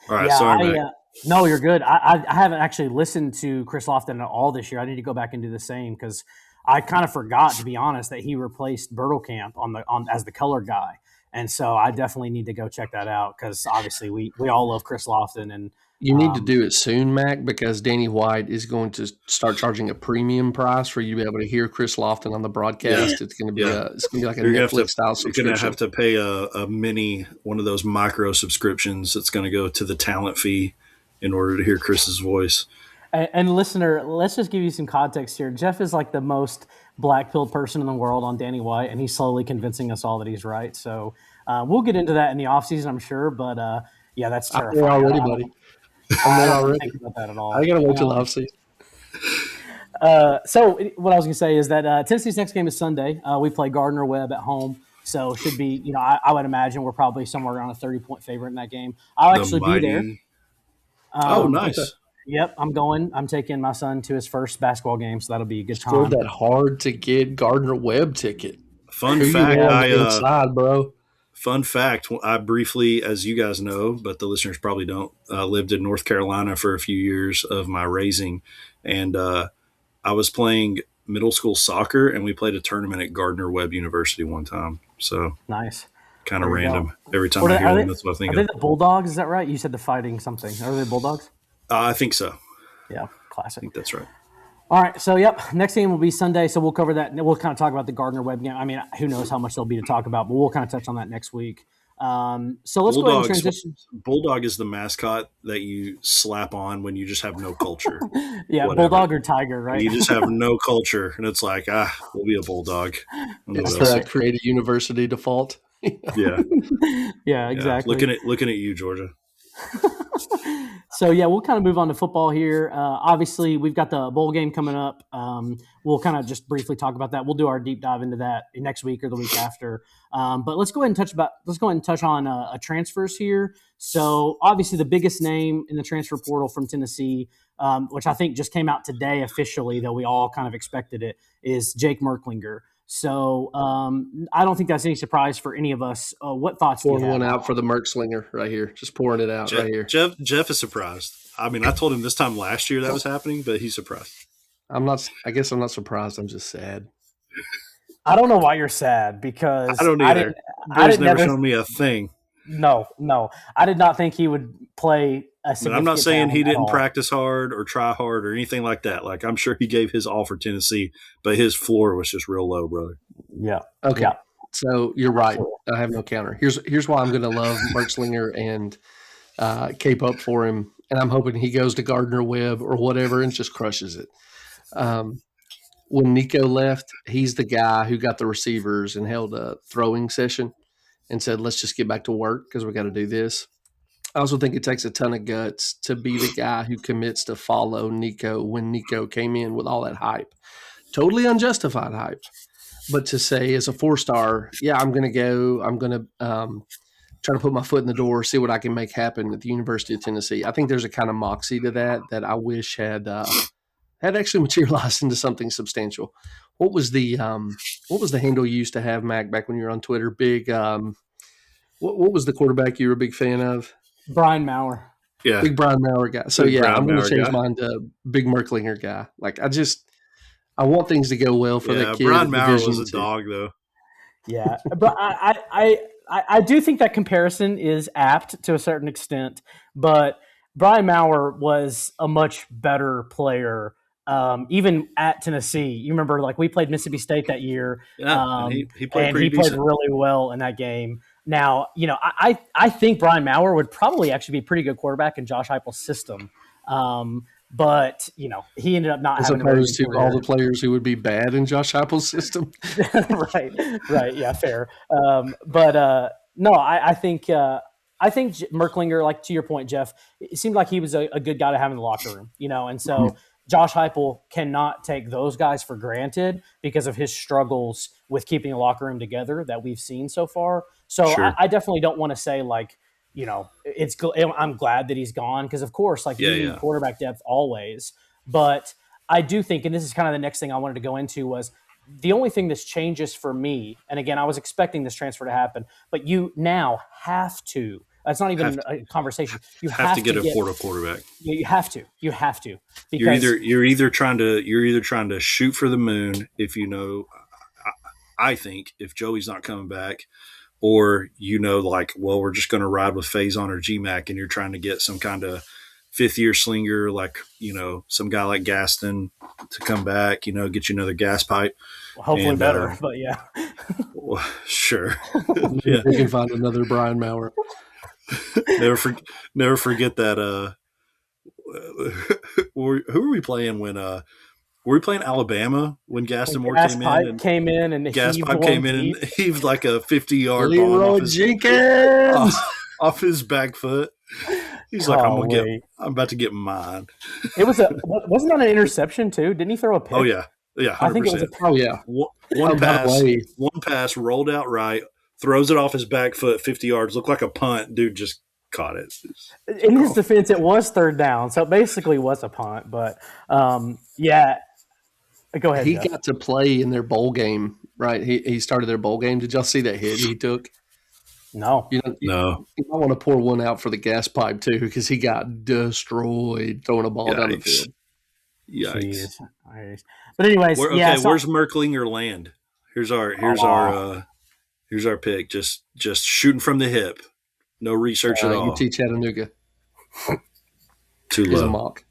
Speaker 3: All right. Sorry, Mac.
Speaker 1: No, you're good. I haven't actually listened to Chris Lofton at all this year. I need to go back and do the same because I kind of forgot, to be honest, that he replaced Bertelkamp on as the color guy, and so I definitely need to go check that out because obviously we all love Chris Lofton, and
Speaker 2: You need to do it soon, Mac, because Danny White is going to start charging a premium price for you to be able to hear Chris Lofton on the broadcast. It's going to be like a Netflix style subscription.
Speaker 3: You're going to have to pay a mini, one of those micro subscriptions that's going to go to the talent fee in order to hear Chris's voice.
Speaker 1: And listener, let's just give you some context here. Jeff is like the most black-pilled person in the world on Danny White, and he's slowly convincing us all that he's right. So we'll get into that in the offseason, I'm sure. But yeah, that's terrifying.
Speaker 2: Already, buddy. I'm not already.
Speaker 1: Think about that at all.
Speaker 2: I got to wait till the offseason.
Speaker 1: So what I was going to say is that Tennessee's next game is Sunday. We play Gardner-Webb at home. So it should be, I would imagine we're probably somewhere around a 30-point favorite in that game. I'll actually be there.
Speaker 3: Nice.
Speaker 1: Okay. Yep, I'm going. I'm taking my son to his first basketball game, so that'll be a good time.
Speaker 2: Scored that hard to get Gardner-Webb ticket.
Speaker 3: Fun fact,
Speaker 2: inside, bro.
Speaker 3: Fun fact, I briefly, as you guys know, but the listeners probably don't, lived in North Carolina for a few years of my raising. And I was playing middle school soccer, and we played a tournament at Gardner-Webb University one time. So
Speaker 1: nice.
Speaker 3: Kind of random. Every time I hear them, that's what I think of.
Speaker 1: Are they the Bulldogs? Is that right? You said the Fighting something. Are they Bulldogs?
Speaker 3: I think so.
Speaker 1: Yeah, classic.
Speaker 3: I think that's right.
Speaker 1: All right, so next game will be Sunday, so we'll cover that. We'll kind of talk about the Gardner-Webb game. I mean, who knows how much there'll be to talk about, but we'll kind of touch on that next week. So let's go ahead and transition.
Speaker 3: Bulldog is the mascot that you slap on when you just have no culture.
Speaker 1: Yeah, whatever. Bulldog or tiger, right?
Speaker 3: You just have no culture, and it's like, we'll be a bulldog.
Speaker 2: It's that create a university default.
Speaker 3: Yeah.
Speaker 1: Yeah, exactly.
Speaker 3: Looking at you, Georgia.
Speaker 1: So, yeah, we'll kind of move on to football here. Obviously, we've got the bowl game coming up. We'll kind of just briefly talk about that. We'll do our deep dive into that next week or the week after. But let's go ahead and touch on transfers here. So, obviously, the biggest name in the transfer portal from Tennessee, which I think just came out today officially, though we all kind of expected it, is Jake Merklinger. So I don't think that's any surprise for any of us. What thoughts do you have?
Speaker 2: Pouring one out for the Merkslinger right here. Just pouring it out right here.
Speaker 3: Jeff is surprised. I mean, I told him this time last year that was happening, but he's surprised.
Speaker 2: I guess I'm not surprised. I'm just sad.
Speaker 1: I don't know why you're sad because
Speaker 3: I don't either. He's never shown me a thing.
Speaker 1: No. I did not think he would play a significant.
Speaker 3: I'm not saying he didn't practice hard or try hard or anything like that. Like, I'm sure he gave his all for Tennessee, but his floor was just real low, brother.
Speaker 1: Yeah.
Speaker 2: Okay.
Speaker 1: Yeah.
Speaker 2: So you're right. I have no counter. Here's why I'm going to love Merkslinger and cape up for him, and I'm hoping he goes to Gardner-Webb or whatever and just crushes it. When Nico left, he's the guy who got the receivers and held a throwing session and said, let's just get back to work because we got to do this. I also think it takes a ton of guts to be the guy who commits to follow Nico when Nico came in with all that hype. Totally unjustified hype. But to say as a 4-star, yeah, I'm going to go. I'm going to try to put my foot in the door, see what I can make happen at the University of Tennessee. I think there's a kind of moxie to that I wish had actually materialized into something substantial. What was the handle you used to have, Mac, back when you were on Twitter? Big what was the quarterback you were a big fan of?
Speaker 1: Brian Maurer.
Speaker 3: Yeah.
Speaker 2: Big Brian Maurer guy. So
Speaker 3: Big
Speaker 2: I'm going to change
Speaker 3: guy.
Speaker 2: mine to Big Merklinger guy. Like I want things to go well for that kid.
Speaker 3: Brian Maurer was a dog though.
Speaker 1: Yeah. But I do think that comparison is apt to a certain extent, but Brian Maurer was a much better player. Even at Tennessee, you remember, like, we played Mississippi State that year.
Speaker 3: Yeah, he played
Speaker 1: and
Speaker 3: pretty
Speaker 1: he played
Speaker 3: decent.
Speaker 1: really well in that game. Now, I think Brian Maurer would probably actually be a pretty good quarterback in Josh Heupel's system. But he ended up not
Speaker 2: as
Speaker 1: having
Speaker 2: opposed to all the players who would be bad in Josh Heupel's system.
Speaker 1: right. Yeah, fair. No, I think Merklinger, like, to your point, Jeff, it seemed like he was a good guy to have in the locker room, and so Josh Heupel cannot take those guys for granted because of his struggles with keeping a locker room together that we've seen so far. So
Speaker 3: Sure.
Speaker 1: I definitely don't want to say, like, I'm glad that he's gone because, of course, like, you need quarterback depth always. But I do think, and this is kind of the next thing I wanted to go into, was the only thing this changes for me, and again, I was expecting this transfer to happen, but you now have to That's not even a conversation. You
Speaker 3: have to get a portal quarterback.
Speaker 1: You have to. You have to.
Speaker 3: You're
Speaker 1: Because
Speaker 3: either trying to shoot for the moon if you know. I think if Joey's not coming back, or like, well, we're just going to ride with Faison or GMAC, and you're trying to get some kind of fifth-year slinger, like some guy like Gaston to come back, get you another gas pipe.
Speaker 1: Hopefully better, but yeah.
Speaker 3: Well, sure.
Speaker 2: Yeah. We can find another Brian Maurer.
Speaker 3: Never forget that. Who were we playing when? Were we playing Alabama when Gaston Moore
Speaker 1: came in and
Speaker 3: Gas Pipe came in and heaved like a 50-yard
Speaker 2: Leroy
Speaker 3: bomb
Speaker 2: Jenkins
Speaker 3: off his back foot. He's like, I'm about to get mine.
Speaker 1: It was wasn't that an interception too? Didn't he throw a pick?
Speaker 3: Oh yeah, 100%.
Speaker 1: I think it was
Speaker 3: One pass rolled out right, throws it off his back foot 50 yards, looked like a punt. Dude just caught it.
Speaker 1: In his defense, it was third down, so it basically was a punt. But yeah, go ahead.
Speaker 2: He
Speaker 1: Jeff.
Speaker 2: got to play in their bowl game, right? He started their bowl game. Did y'all see that hit he took?
Speaker 1: No.
Speaker 3: No.
Speaker 2: You might want to pour one out for the gas pipe too, because he got destroyed throwing a ball down the field.
Speaker 3: Yikes.
Speaker 1: But anyways,
Speaker 3: where's Merklinger land? Here's our pick. Just shooting from the hip. No research at all.
Speaker 2: UT Chattanooga.
Speaker 3: Too
Speaker 2: Is
Speaker 3: low.
Speaker 2: a mock.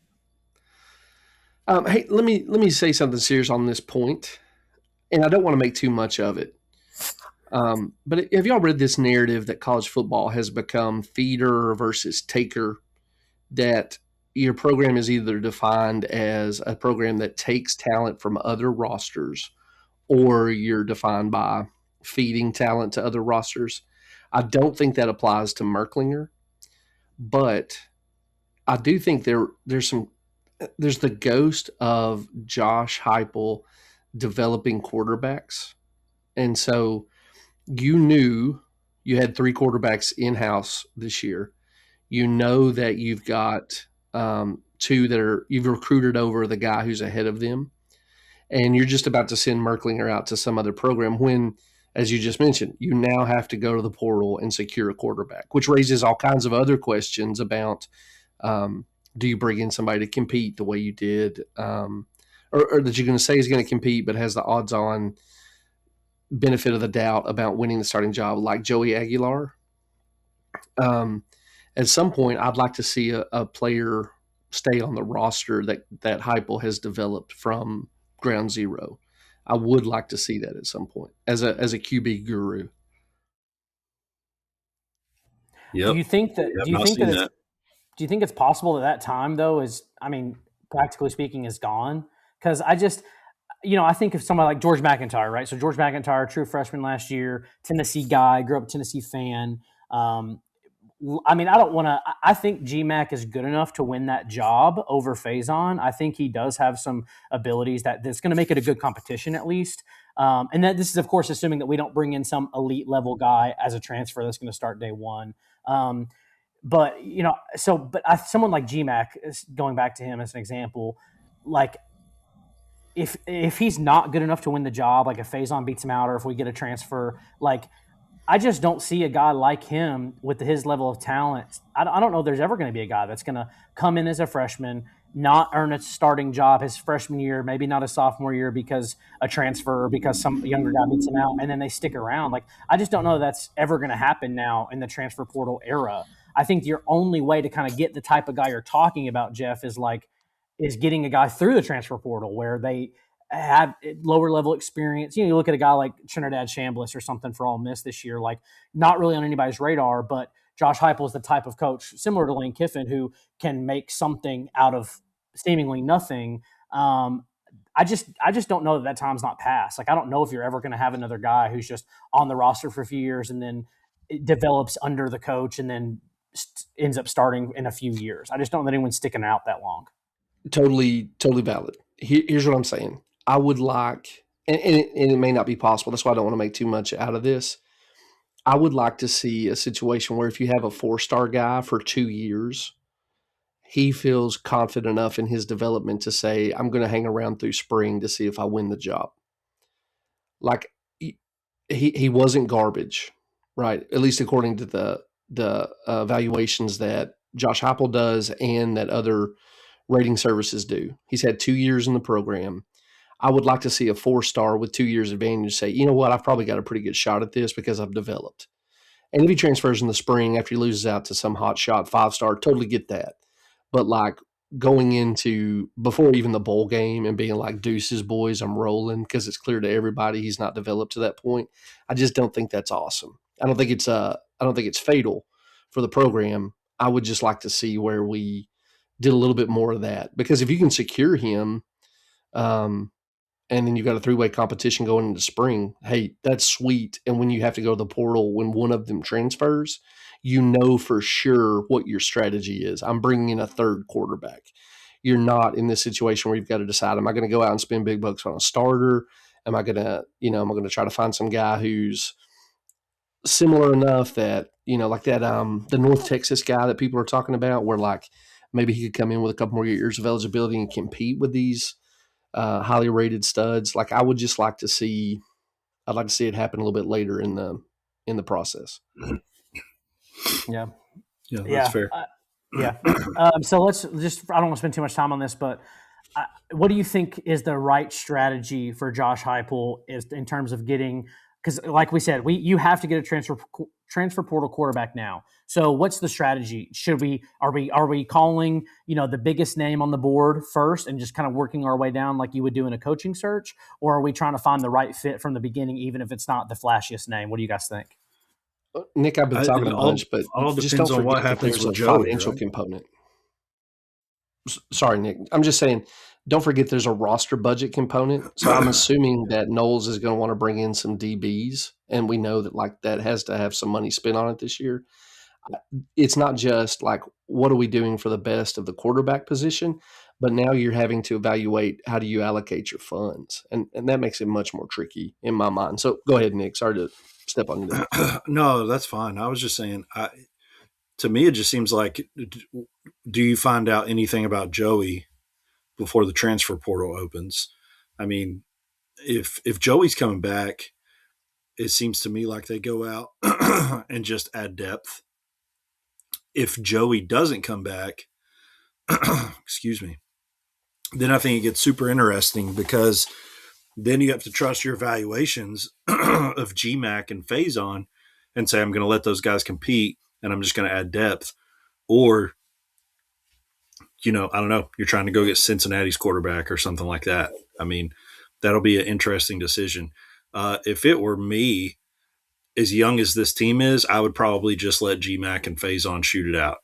Speaker 2: Hey, let me say something serious on this point, and I don't want to make too much of it. But have y'all read this narrative that college football has become feeder versus taker? That your program is either defined as a program that takes talent from other rosters, or you're defined by feeding talent to other rosters. I don't think that applies to Merklinger, but I do think there's the ghost of Josh Heupel developing quarterbacks. And so you knew you had 3 quarterbacks in-house this year. You know that you've got 2 that you've recruited over the guy who's ahead of them. And you're just about to send Merklinger out to some other program when, as you just mentioned, you now have to go to the portal and secure a quarterback, which raises all kinds of other questions about do you bring in somebody to compete the way you did, or that you're going to say is going to compete but has the odds-on benefit of the doubt about winning the starting job, like Joey Aguilar. At some point, I'd like to see a player stay on the roster that Heupel has developed from ground zero. I would like to see that at some point as a QB guru.
Speaker 3: Yep.
Speaker 1: Do you think it's possible that time though is, I mean, practically speaking, is gone? Because I think of somebody like George McIntyre, right? So George McIntyre, true freshman last year, Tennessee guy, grew up a Tennessee fan. I think GMAC is good enough to win that job over Faison. I think he does have some abilities that's going to make it a good competition at least. And that this is, of course, assuming that we don't bring in some elite level guy as a transfer that's going to start day one. But someone like GMAC, going back to him as an example, like if he's not good enough to win the job, like if Faison beats him out or if we get a transfer, like I just don't see a guy like him with his level of talent. I don't know if there's ever going to be a guy that's going to come in as a freshman, not earn a starting job his freshman year, maybe not a sophomore year because a transfer or because some younger guy beats him out, and then they stick around. Like I just don't know if that's ever going to happen now in the transfer portal era. I think your only way to kind of get the type of guy you're talking about, Jeff, is getting a guy through the transfer portal where they have lower level experience. You look at a guy like Trinidad Chambliss or something for Ole Miss this year, like not really on anybody's radar, but Josh Heupel is the type of coach similar to Lane Kiffin who can make something out of seemingly nothing. I just don't know that time's not passed. Like, I don't know if you're ever going to have another guy who's just on the roster for a few years and then it develops under the coach and then ends up starting in a few years. I just don't know that anyone's sticking out that long.
Speaker 2: Totally valid. Here's what I'm saying. I would like, and it may not be possible, that's why I don't want to make too much out of this. I would like to see a situation where if you have a 4-star guy for 2 years, he feels confident enough in his development to say, I'm going to hang around through spring to see if I win the job. Like, he wasn't garbage, right? At least according to evaluations that Josh Heupel does and that other rating services do. He's had 2 years in the program. I would like to see a 4-star with 2 years advantage say, you know what, I've probably got a pretty good shot at this because I've developed. And if he transfers in the spring after he loses out to some hot shot 5-star, totally get that. But like going into before even the bowl game and being like, deuces, boys, I'm rolling, because it's clear to everybody he's not developed to that point. I just don't think that's awesome. I don't think it's fatal for the program. I would just like to see where we did a little bit more of that, because if you can secure him, and then you've got a 3-way competition going into spring, hey, that's sweet. And when you have to go to the portal, when one of them transfers, you know for sure what your strategy is. I'm bringing in a third quarterback. You're not in this situation where you've got to decide, am I going to go out and spend big bucks on a starter? Am I going to try to find some guy who's similar enough that, like that, the North Texas guy that people are talking about, where like maybe he could come in with a couple more years of eligibility and compete with these highly rated studs. Like I'd like to see it happen a little bit later in the process.
Speaker 1: Yeah,
Speaker 3: that's fair.
Speaker 1: So let's just, I don't want to spend too much time on this, but what do you think is the right strategy for Josh Heupel is in terms of getting, because like we said, you have to get a transfer portal quarterback now. So what's the strategy? Are we calling, the biggest name on the board first and just kind of working our way down like you would do in a coaching search? Or are we trying to find the right fit from the beginning, even if it's not the flashiest name? What do you guys think?
Speaker 2: Nick, I've been talking a bunch, but
Speaker 3: all
Speaker 2: just
Speaker 3: depends
Speaker 2: don't
Speaker 3: on what
Speaker 2: forget that
Speaker 3: happens
Speaker 2: there's
Speaker 3: with
Speaker 2: a
Speaker 3: Joey,
Speaker 2: financial
Speaker 3: right?
Speaker 2: component. Sorry, Nick. I'm just saying, don't forget there's a roster budget component. So I'm assuming that Knowles is going to want to bring in some DBs, and we know that like that has to have some money spent on it this year. It's not just like, what are we doing for the best of the quarterback position, but now you're having to evaluate how do you allocate your funds, and that makes it much more tricky in my mind. So go ahead, Nick. Sorry to step on you there.
Speaker 3: No, that's fine. I was just saying, to me, it just seems like, do you find out anything about Joey before the transfer portal opens? I mean, if Joey's coming back, it seems to me like they go out and just add depth. If Joey doesn't come back, excuse me, then I think it gets super interesting, because then you have to trust your evaluations of GMAC and Faison and say, I'm going to let those guys compete and I'm just going to add depth. Or, I don't know, you're trying to go get Cincinnati's quarterback or something like that. I mean, that'll be an interesting decision. If it were me, as young as this team is, I would probably just let GMAC and Faison shoot it out.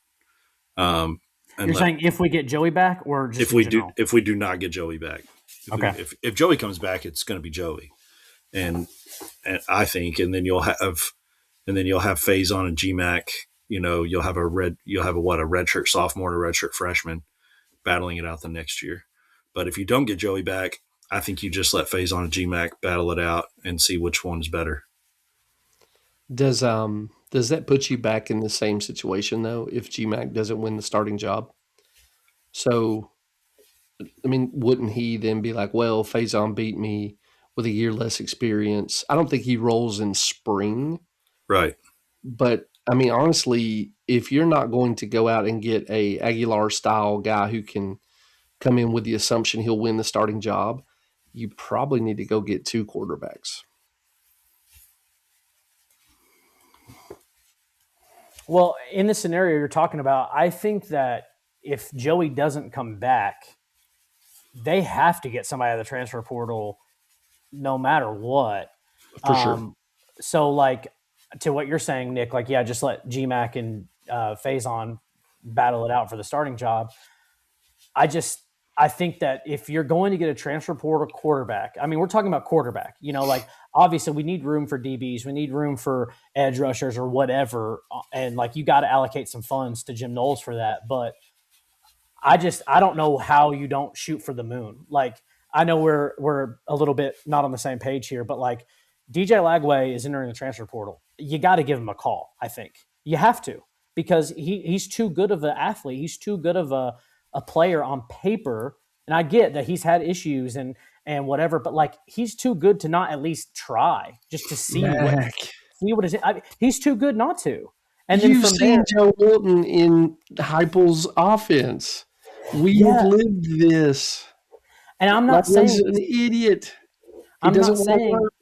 Speaker 1: You're saying if we get Joey back, or just
Speaker 3: if we do not get Joey back? If Joey comes back, it's going to be Joey, and I think, and then you'll have Faison and GMAC. You'll have a redshirt sophomore and a redshirt freshman battling it out the next year. But if you don't get Joey back, I think you just let Faison and GMAC battle it out and see which one's better.
Speaker 2: Does that put you back in the same situation though if GMAC doesn't win the starting job? So, I mean, wouldn't he then be like, well, Faison beat me with a year less experience? I don't think he rolls in spring.
Speaker 3: Right.
Speaker 2: But, I mean, honestly, if you're not going to go out and get a Aguilar-style guy who can come in with the assumption he'll win the starting job, you probably need to go get 2 quarterbacks.
Speaker 1: Well, in the scenario you're talking about, I think that if Joey doesn't come back, they have to get somebody out of the transfer portal no matter what.
Speaker 2: For sure.
Speaker 1: So, like, to what you're saying, Nick, like, yeah, just let GMAC and Faison battle it out for the starting job. I think that if you're going to get a transfer portal quarterback, I mean, we're talking about quarterback, like obviously we need room for DBs, we need room for edge rushers or whatever. And like, you got to allocate some funds to Jim Knowles for that. But I don't know how you don't shoot for the moon. Like, I know we're a little bit not on the same page here, but like DJ Lagway is entering the transfer portal. You got to give him a call. I think you have to, because he's too good of an athlete. He's too good of a player on paper. And I get that he's had issues and whatever, but like, he's too good to not at least try just to see what it is. He's too good not to. And then
Speaker 2: You've
Speaker 1: from
Speaker 2: seen
Speaker 1: there,
Speaker 2: Joe Milton in Heupel's offense. We have lived this.
Speaker 1: and
Speaker 2: Lagway's an idiot. He
Speaker 1: I'm
Speaker 2: doesn't
Speaker 1: not
Speaker 2: want to
Speaker 1: saying
Speaker 2: work.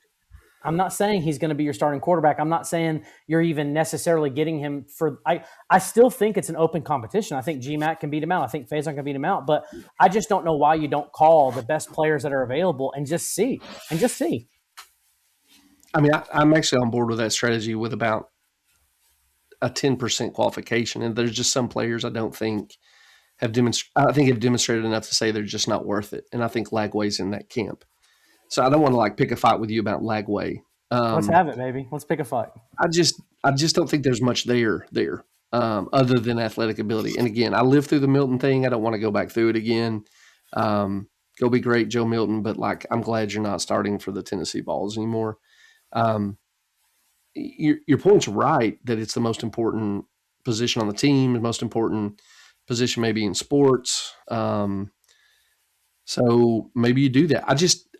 Speaker 1: I'm not saying he's going to be your starting quarterback. I'm not saying you're even necessarily getting him for. I still think it's an open competition. I think GMAC can beat him out. I think Faison can beat him out. But I just don't know why you don't call the best players that are available and just see.
Speaker 2: I mean, I'm actually on board with that strategy with about a 10% qualification. And there's just some players I don't think have demonstrated enough to say they're just not worth it. And I think Lagway's in that camp. So I don't want to pick a fight with you about Lagway.
Speaker 1: Let's have it, baby. Let's pick a fight.
Speaker 2: I just don't think there's much there other than athletic ability. And again, I lived through the Milton thing. I don't want to go back through it again. Go be great, Joe Milton, but I'm glad you're not starting for the Tennessee Vols anymore. Your point's right that it's the most important position on the team, the most important position maybe in sports. So maybe you do that.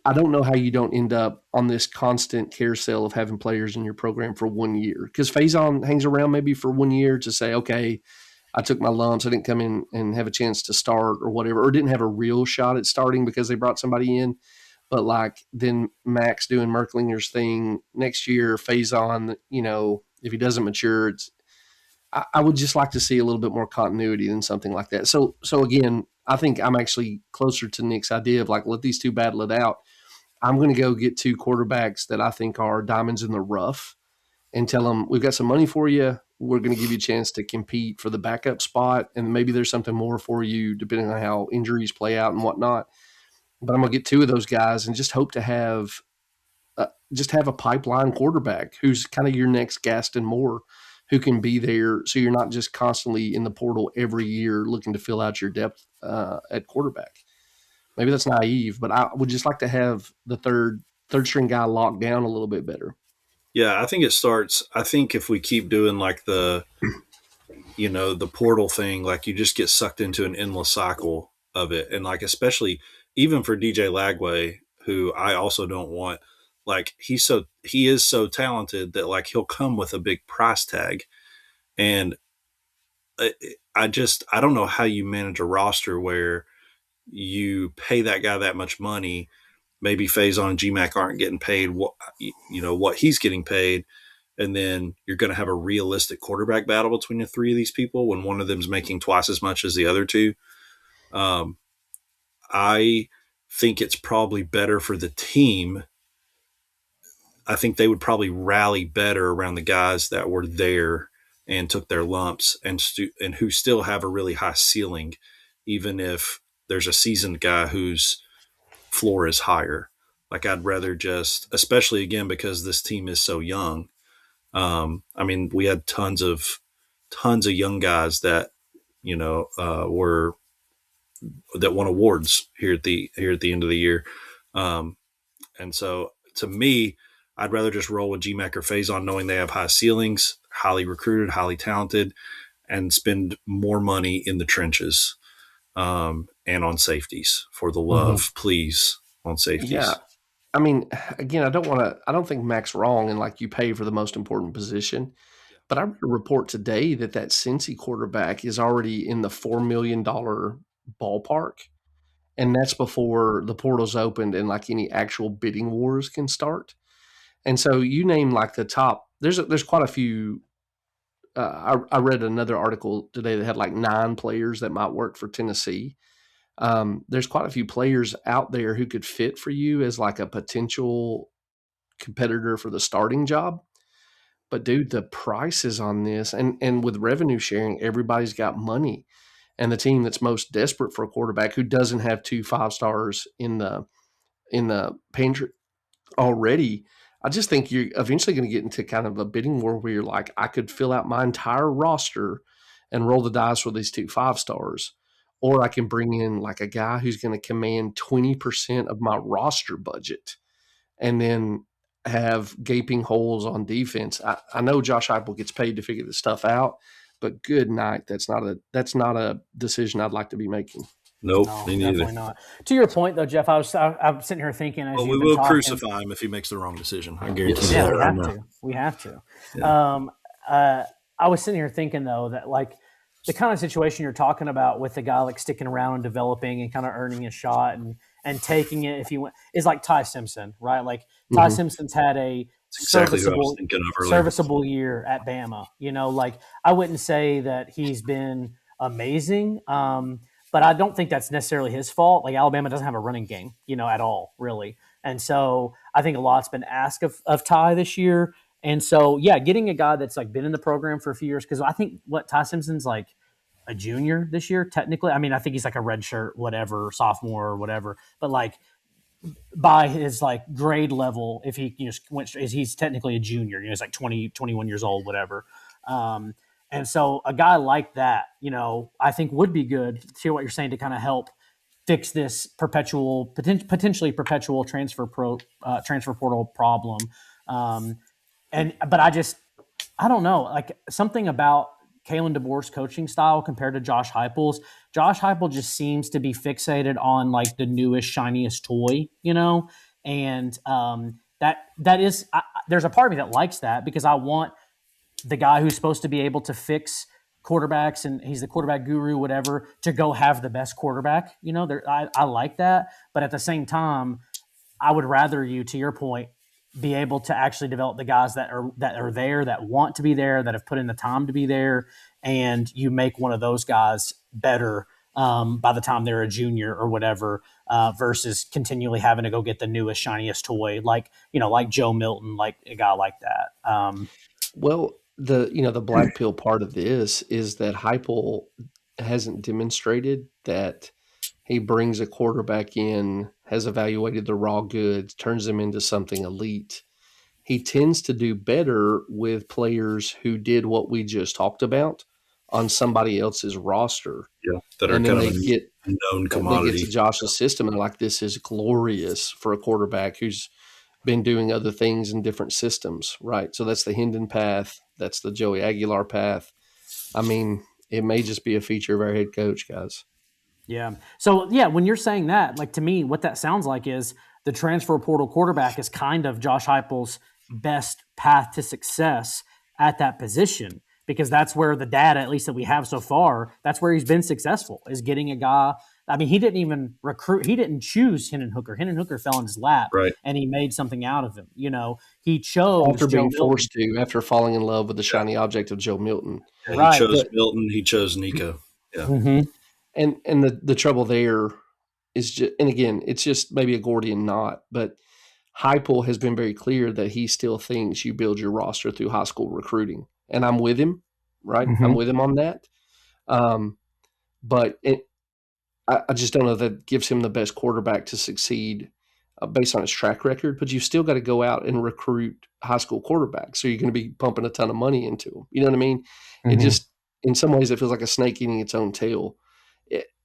Speaker 2: I don't know how you don't end up on this constant carousel of having players in your program for 1 year, because Faison hangs around maybe for 1 year to say, okay, I took my lumps. I didn't come in and have a chance to start or whatever, or didn't have a real shot at starting because they brought somebody in. But then Max doing Merklinger's thing next year, Faison, if he doesn't mature, I would just like to see a little bit more continuity than something like that. So again, I think I'm actually closer to Nick's idea of let these two battle it out. I'm going to go get two quarterbacks that I think are diamonds in the rough and tell them, we've got some money for you. We're going to give you a chance to compete for the backup spot. And maybe there's something more for you depending on how injuries play out and whatnot. But I'm going to get two of those guys and just hope to have a pipeline quarterback who's kind of your next Gaston Moore, who can be there so you're not just constantly in the portal every year looking to fill out your depth at quarterback. Maybe that's naive, but I would just like to have the third string guy locked down a little bit better.
Speaker 3: Yeah, I think if we keep doing the portal thing, you just get sucked into an endless cycle of it. And especially even for DJ Lagway, who I also don't want, he is so talented that he'll come with a big price tag. And I don't know how you manage a roster where you pay that guy that much money. Maybe Faison and GMAC aren't getting paid what he's getting paid. And then you're going to have a realistic quarterback battle between the three of these people when one of them's making twice as much as the other two. I think it's probably better for the team. I think they would probably rally better around the guys that were there and took their lumps and who still have a really high ceiling, even if there's a seasoned guy whose floor is higher. I'd rather especially again, because this team is so young. We had tons of young guys that, that won awards here at the end of the year. And so to me, I'd rather just roll with GMAC or Faison knowing they have high ceilings, highly recruited, highly talented, and spend more money in the trenches and on safeties for the love, please, on safeties.
Speaker 2: Yeah. Again, I don't think Mac's wrong and you pay for the most important position. But I read a report today that Cincy quarterback is already in the $4 million ballpark. And that's before the portal's opened and any actual bidding wars can start. And so you name the top, there's quite a few. I read another article today that had 9 players that might work for Tennessee. There's quite a few players out there who could fit for you as a potential competitor for the starting job. But dude, the prices on this and with revenue sharing, everybody's got money. And the team that's most desperate for a quarterback who doesn't have 2 5-stars in the pantry already, I just think you're eventually going to get into kind of a bidding war where you're I could fill out my entire roster and roll the dice with these 2 5-stars. Or I can bring in a guy who's going to command 20% of my roster budget and then have gaping holes on defense. I know Josh Heupel gets paid to figure this stuff out, but good night. That's not a decision I'd like to be making.
Speaker 3: Nope,
Speaker 1: no,
Speaker 3: me neither.
Speaker 1: Definitely not. To your point, though, Jeff, I'm sitting here thinking as
Speaker 3: we will crucify him if he makes the wrong decision. I guarantee you.
Speaker 1: Yeah, we have to.
Speaker 3: Yeah.
Speaker 1: I was sitting here thinking though that like the kind of situation you're talking about with the guy like sticking around and developing and kind of earning a shot and taking it if you want is like Ty Simpson, right? Like Ty Simpson's had a
Speaker 3: That's exactly what I was thinking of earlier.
Speaker 1: serviceable year at Bama. Like I wouldn't say that he's been amazing, but I don't think that's necessarily his fault. Like Alabama doesn't have a running game, at all, really. And so I think a lot's been asked of Ty this year. And so, yeah, getting a guy that's like been in the program for a few years, because I think Ty Simpson's like a junior this year, technically. I mean, I think he's like a redshirt, whatever, sophomore or whatever. But like by his like grade level, if he he's technically a junior, he's like 20, 21 years old, whatever. And so a guy like that, I think would be good to hear what you're saying to kind of help fix this potentially perpetual transfer portal problem. But I don't know, like something about Kalen DeBoer's coaching style compared to Josh Heupel's. Josh Heupel just seems to be fixated on like the newest, shiniest toy, and that is there's a part of me that likes that because I want the guy who's supposed to be able to fix quarterbacks and he's the quarterback guru, whatever, to go have the best quarterback. I like that, but at the same time, I would rather you, to your point, be able to actually develop the guys that are there, that want to be there, that have put in the time to be there, and you make one of those guys better by the time they're a junior or whatever, versus continually having to go get the newest, shiniest toy, like Joe Milton, like a guy like that.
Speaker 2: Well, the black pill part of this is that Heupel hasn't demonstrated that he brings a quarterback in, has evaluated the raw goods, turns them into something elite. He tends to do better with players who did what we just talked about on somebody else's roster.
Speaker 3: Yeah, that are
Speaker 2: and
Speaker 3: kind
Speaker 2: then
Speaker 3: of
Speaker 2: they
Speaker 3: a known commodity.
Speaker 2: They get to Josh's system and like, this is glorious for a quarterback who's been doing other things in different systems, right? So that's the Hendon path. That's the Joey Aguilar path. I mean, it may just be a feature of our head coach, guys.
Speaker 1: Yeah. So, yeah, when you're saying that, like to me, what that sounds like is the transfer portal quarterback is kind of Josh Heupel's best path to success at that position, because that's where the data, at least that we have so far, that's where he's been successful, is getting a guy. I mean, he didn't even recruit. He didn't choose Hendon Hooker. Hendon Hooker fell in his lap,
Speaker 3: right,
Speaker 1: and he made something out of him. He chose
Speaker 2: after being forced to, after falling in love with the shiny object of Joe Milton.
Speaker 3: Yeah, right. He chose Milton. He chose Nico. Yeah.
Speaker 1: Mm-hmm.
Speaker 2: And the trouble there is just, and again, it's just maybe a Gordian knot, but Heupel has been very clear that he still thinks you build your roster through high school recruiting. And I'm with him, right?
Speaker 1: Mm-hmm.
Speaker 2: I'm with him on that. But I just don't know if that gives him the best quarterback to succeed based on his track record. But you've still got to go out and recruit high school quarterbacks. So you're going to be pumping a ton of money into them. You know what I mean? Mm-hmm. It just, in some ways, it feels like a snake eating its own tail.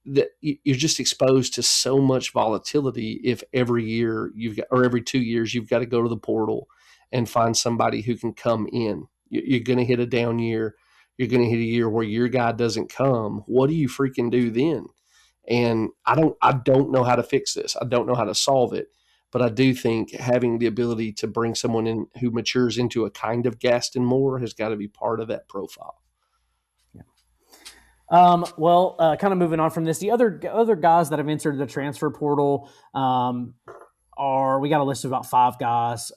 Speaker 2: That you're just exposed to so much volatility if every year or every 2 years you've got to go to the portal and find somebody who can come in. You're going to hit a down year. You're going to hit a year where your guy doesn't come. What do you freaking do then? And I don't know how to fix this. I don't know how to solve it. But I do think having the ability to bring someone in who matures into a kind of Gaston Moore has got to be part of that profile.
Speaker 1: Kind of moving on from this, the other guys that have entered the transfer portal we got a list of about 5 guys.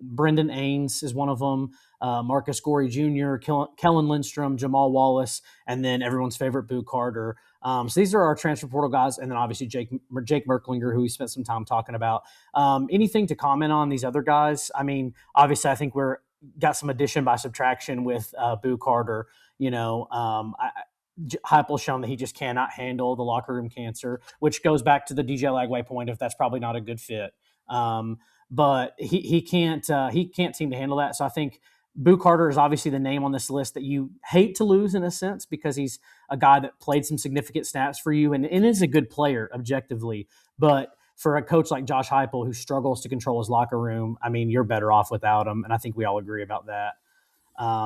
Speaker 1: Brendan Ains is one of them. Marcus Gorey Jr., Kellen Lindstrom, Jamal Wallace, and then everyone's favorite Boo Carter. So these are our transfer portal guys, and then obviously Jake Merklinger, who we spent some time talking about. Anything to comment on these other guys? I mean, obviously, I think we're got some addition by subtraction with Boo Carter. Heupel's shown that he just cannot handle the locker room cancer, which goes back to the DJ Lagway point of that's probably not a good fit. But he can't seem to handle that. So I think Boo Carter is obviously the name on this list that you hate to lose in a sense, because he's a guy that played some significant snaps for you and is a good player objectively. But for a coach like Josh Heupel, who struggles to control his locker room, I mean, you're better off without him. And I think we all agree about that.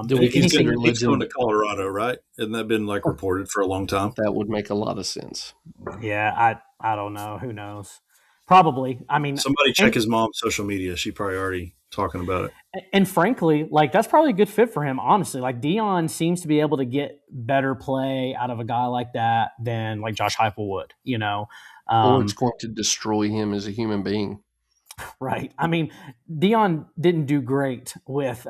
Speaker 3: He's going to Colorado, right? Hasn't that been reported for a long time?
Speaker 2: That would make a lot of sense.
Speaker 1: Yeah, I don't know. Who knows? Probably. I mean,
Speaker 3: Somebody check his mom's social media. She probably already talking about it.
Speaker 1: And frankly, like that's probably a good fit for him, honestly. Like Dion seems to be able to get better play out of a guy like that than like Josh Heupel would,
Speaker 2: Or it's going to destroy him as a human being.
Speaker 1: Right. I mean, Dion didn't do great with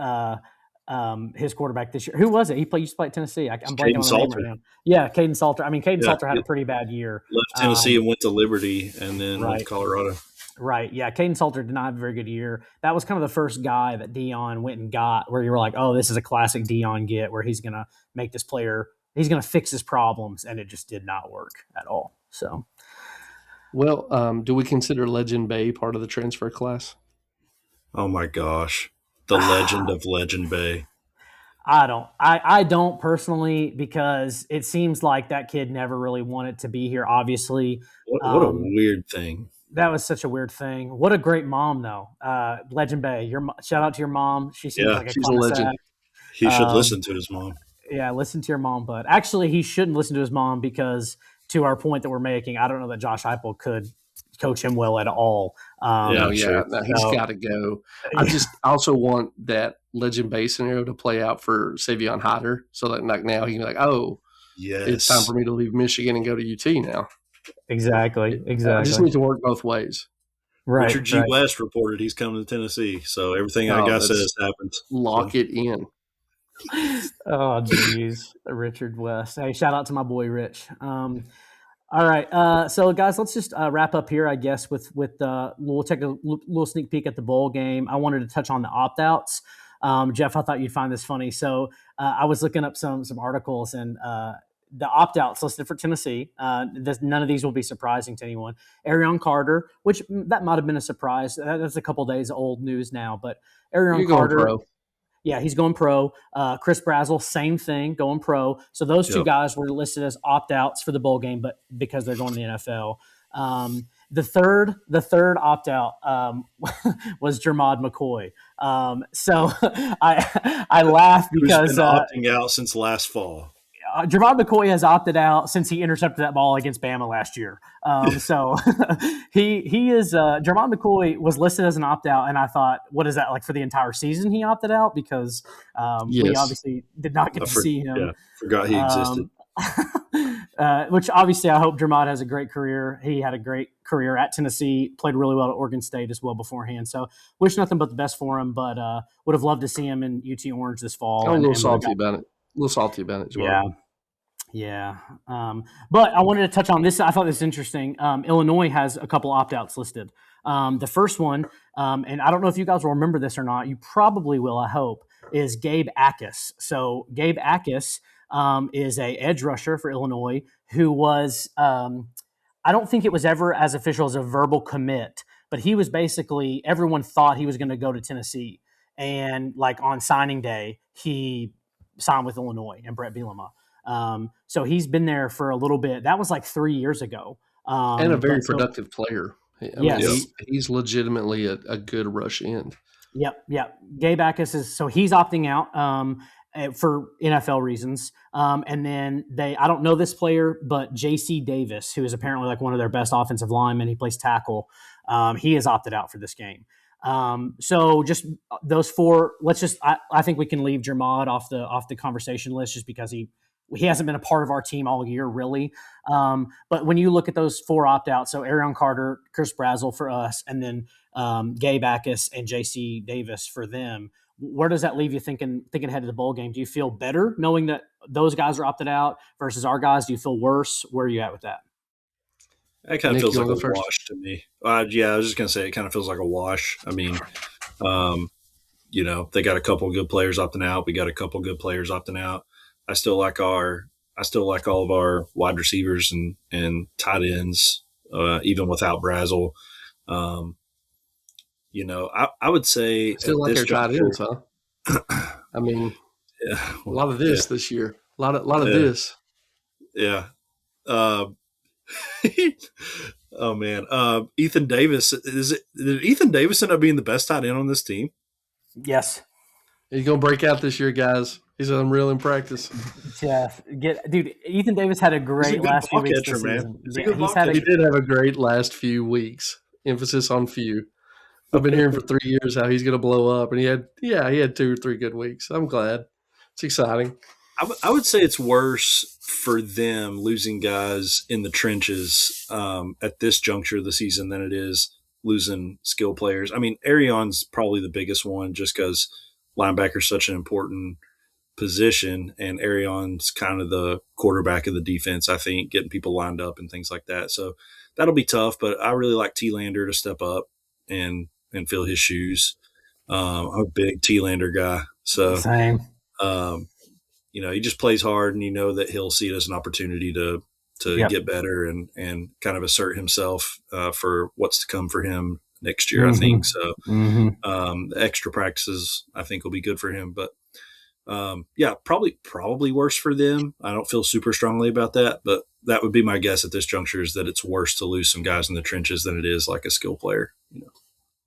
Speaker 1: his quarterback this year. Who was it? He used to play at Tennessee. I'm blanking on the name right now. Yeah, Caden Salter. I mean, Caden Salter had a pretty bad year.
Speaker 3: Left Tennessee and went to Liberty and then went to Colorado.
Speaker 1: Right. Yeah. Caden Salter did not have a very good year. That was kind of the first guy that Dion went and got where you were like, oh, this is a classic Dion get where he's going to make this player, he's going to fix his problems. And it just did not work at all. So,
Speaker 2: well, do we consider Legend Bay part of the transfer class?
Speaker 3: Oh my gosh. The legend of Legend Bay.
Speaker 1: I don't personally, because it seems like that kid never really wanted to be here, obviously.
Speaker 3: What a weird thing.
Speaker 1: That was such a weird thing. What a great mom, though. Legend Bay. Shout out to your mom. She seems like
Speaker 2: she's a legend.
Speaker 3: He should listen to his mom.
Speaker 1: Yeah, listen to your mom. But actually, he shouldn't listen to his mom because, to our point that we're making, I don't know that Josh Heupel could coach him well at all.
Speaker 2: He's got to go. I also want that Legend Bay scenario to play out for Savion Hyder, so that like now he can be like, oh,
Speaker 3: yes,
Speaker 2: it's time for me to leave Michigan and go to UT now.
Speaker 1: Exactly.
Speaker 2: I just need to work both ways.
Speaker 1: Right.
Speaker 3: Richard G. West reported he's coming to Tennessee, so everything I got says happens.
Speaker 2: Lock it in.
Speaker 1: Oh, geez. Richard West. Hey, shout out to my boy Rich. All right. So, guys, let's just wrap up here, I guess, with we'll take a little sneak peek at the bowl game. I wanted to touch on the opt-outs. Jeff, I thought you'd find this funny. So I was looking up some articles, and the opt-outs listed for Tennessee, none of these will be surprising to anyone. Arion Carter, which that might have been a surprise. That's a couple days old news now, but Arion Carter.
Speaker 2: Pro.
Speaker 1: Yeah, he's going pro. Chris Brazzell, same thing, going pro. So those two guys were listed as opt-outs for the bowl game, but because they're going to the NFL. The third opt-out was Jermod McCoy. So I laugh because
Speaker 3: he's been opting out since last fall.
Speaker 1: Jermod McCoy has opted out since he intercepted that ball against Bama last year. So he is Jermod McCoy was listed as an opt-out, and I thought, what is that, like for the entire season he opted out? Because we obviously did not get to see him.
Speaker 3: Yeah, forgot he existed.
Speaker 1: Which obviously I hope Jermod has a great career. He had a great career at Tennessee, played really well at Oregon State as well beforehand. So wish nothing but the best for him, but would have loved to see him in UT Orange this fall.
Speaker 2: I'm a little salty about it. A little salty about it as well.
Speaker 1: Yeah. But I wanted to touch on this. I thought this was interesting. Illinois has a couple opt-outs listed. The first one, and I don't know if you guys will remember this or not. You probably will, I hope, is Gabe Akis. So Gabe Akis is a edge rusher for Illinois who was, I don't think it was ever as official as a verbal commit, but he was basically, everyone thought he was going to go to Tennessee. And like on signing day, he signed with Illinois and Brett Bielema. So he's been there for a little bit. That was like 3 years ago.
Speaker 2: And a very productive player. He's legitimately a good rush end.
Speaker 1: Yep. Gabe Akis he's opting out for NFL reasons. And then I don't know this player, but J.C. Davis, who is apparently like one of their best offensive linemen, he plays tackle. He has opted out for this game. So just those four, I think we can leave Jermod off the conversation list just because he hasn't been a part of our team all year, really. But when you look at those four opt-outs, so Arion Carter, Chris Brazzell for us, and then Gabe Akis and J.C. Davis for them, where does that leave you thinking ahead of the bowl game? Do you feel better knowing that those guys are opted out versus our guys? Do you feel worse? Where are you at with that?
Speaker 3: That kind of feels like a wash to me. I was just going to say it kind of feels like a wash. I mean, they got a couple of good players opting out. We got a couple of good players opting out. I still like all of our wide receivers and tight ends, even without Brazzell. I would say
Speaker 2: still like our tight ends, huh? I mean, a lot of this year, a lot of this.
Speaker 3: Yeah. Oh man, Ethan Davis. Did Ethan Davis end up being the best tight end on this team?
Speaker 1: Yes.
Speaker 2: He's gonna break out this year, guys. He's unreal in practice.
Speaker 1: Jeff, Ethan Davis had a great last few weeks this season.
Speaker 2: He did have a great last few weeks. Emphasis on few. I've been hearing for 3 years how he's going to blow up, and he had 2 or 3 good weeks. I'm glad. It's exciting.
Speaker 3: I would say it's worse for them losing guys in the trenches at this juncture of the season than it is losing skill players. I mean, Arion's probably the biggest one just because linebacker is such an important position, and Arion's kind of the quarterback of the defense, I think, getting people lined up and things like that. So that'll be tough, but I really like T-Lander to step up and fill his shoes. I'm a big T-Lander guy. So
Speaker 1: Same.
Speaker 3: he just plays hard, and that he'll see it as an opportunity to get better and kind of assert himself for what's to come for him next year, I think. So the extra practices, I think, will be good for him. But probably worse for them. I don't feel super strongly about that, but that would be my guess at this juncture, is that it's worse to lose some guys in the trenches than it is like a skill player.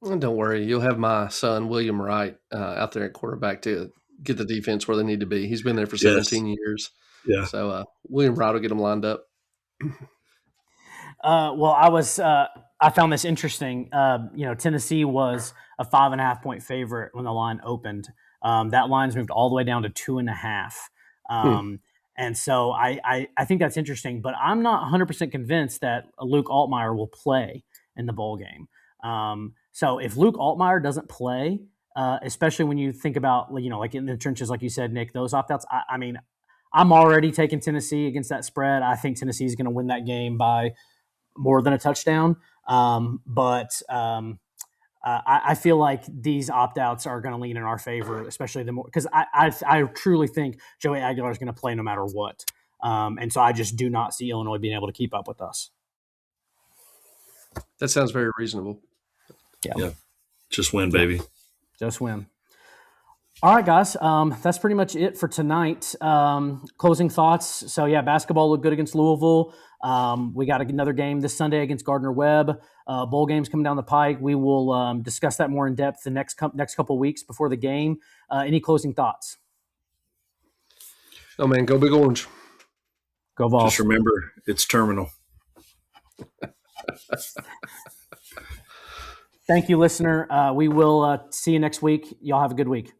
Speaker 2: Well, don't worry. You'll have my son, William Wright, out there at quarterback to get the defense where they need to be. He's been there for 17 years.
Speaker 3: Yeah.
Speaker 2: So William Wright will get them lined up.
Speaker 1: I found this interesting. Tennessee was a 5.5-point favorite when the line opened. That line's moved all the way down to 2.5. And so I think that's interesting, but I'm not 100% convinced that Luke Altmaier will play in the bowl game. So if Luke Altmaier doesn't play, especially when you think about, like in the trenches, like you said, Nick, those opt-outs, I mean, I'm already taking Tennessee against that spread. I think Tennessee is going to win that game by more than a touchdown. I feel like these opt-outs are going to lean in our favor, especially the more, because I truly think Joey Aguilar is going to play no matter what. And so I just do not see Illinois being able to keep up with us.
Speaker 2: That sounds very reasonable.
Speaker 3: Yeah. Just win, baby.
Speaker 1: Just win. All right, guys. That's pretty much it for tonight. Closing thoughts. So, basketball looked good against Louisville. We got another game this Sunday against Gardner-Webb. Bowl games coming down the pike. We will discuss that more in depth the next couple of weeks before the game. Any closing thoughts?
Speaker 2: Oh, man, go Big Orange.
Speaker 1: Go Vols.
Speaker 3: Just remember, it's terminal.
Speaker 1: Thank you, listener. We will see you next week. Y'all have a good week.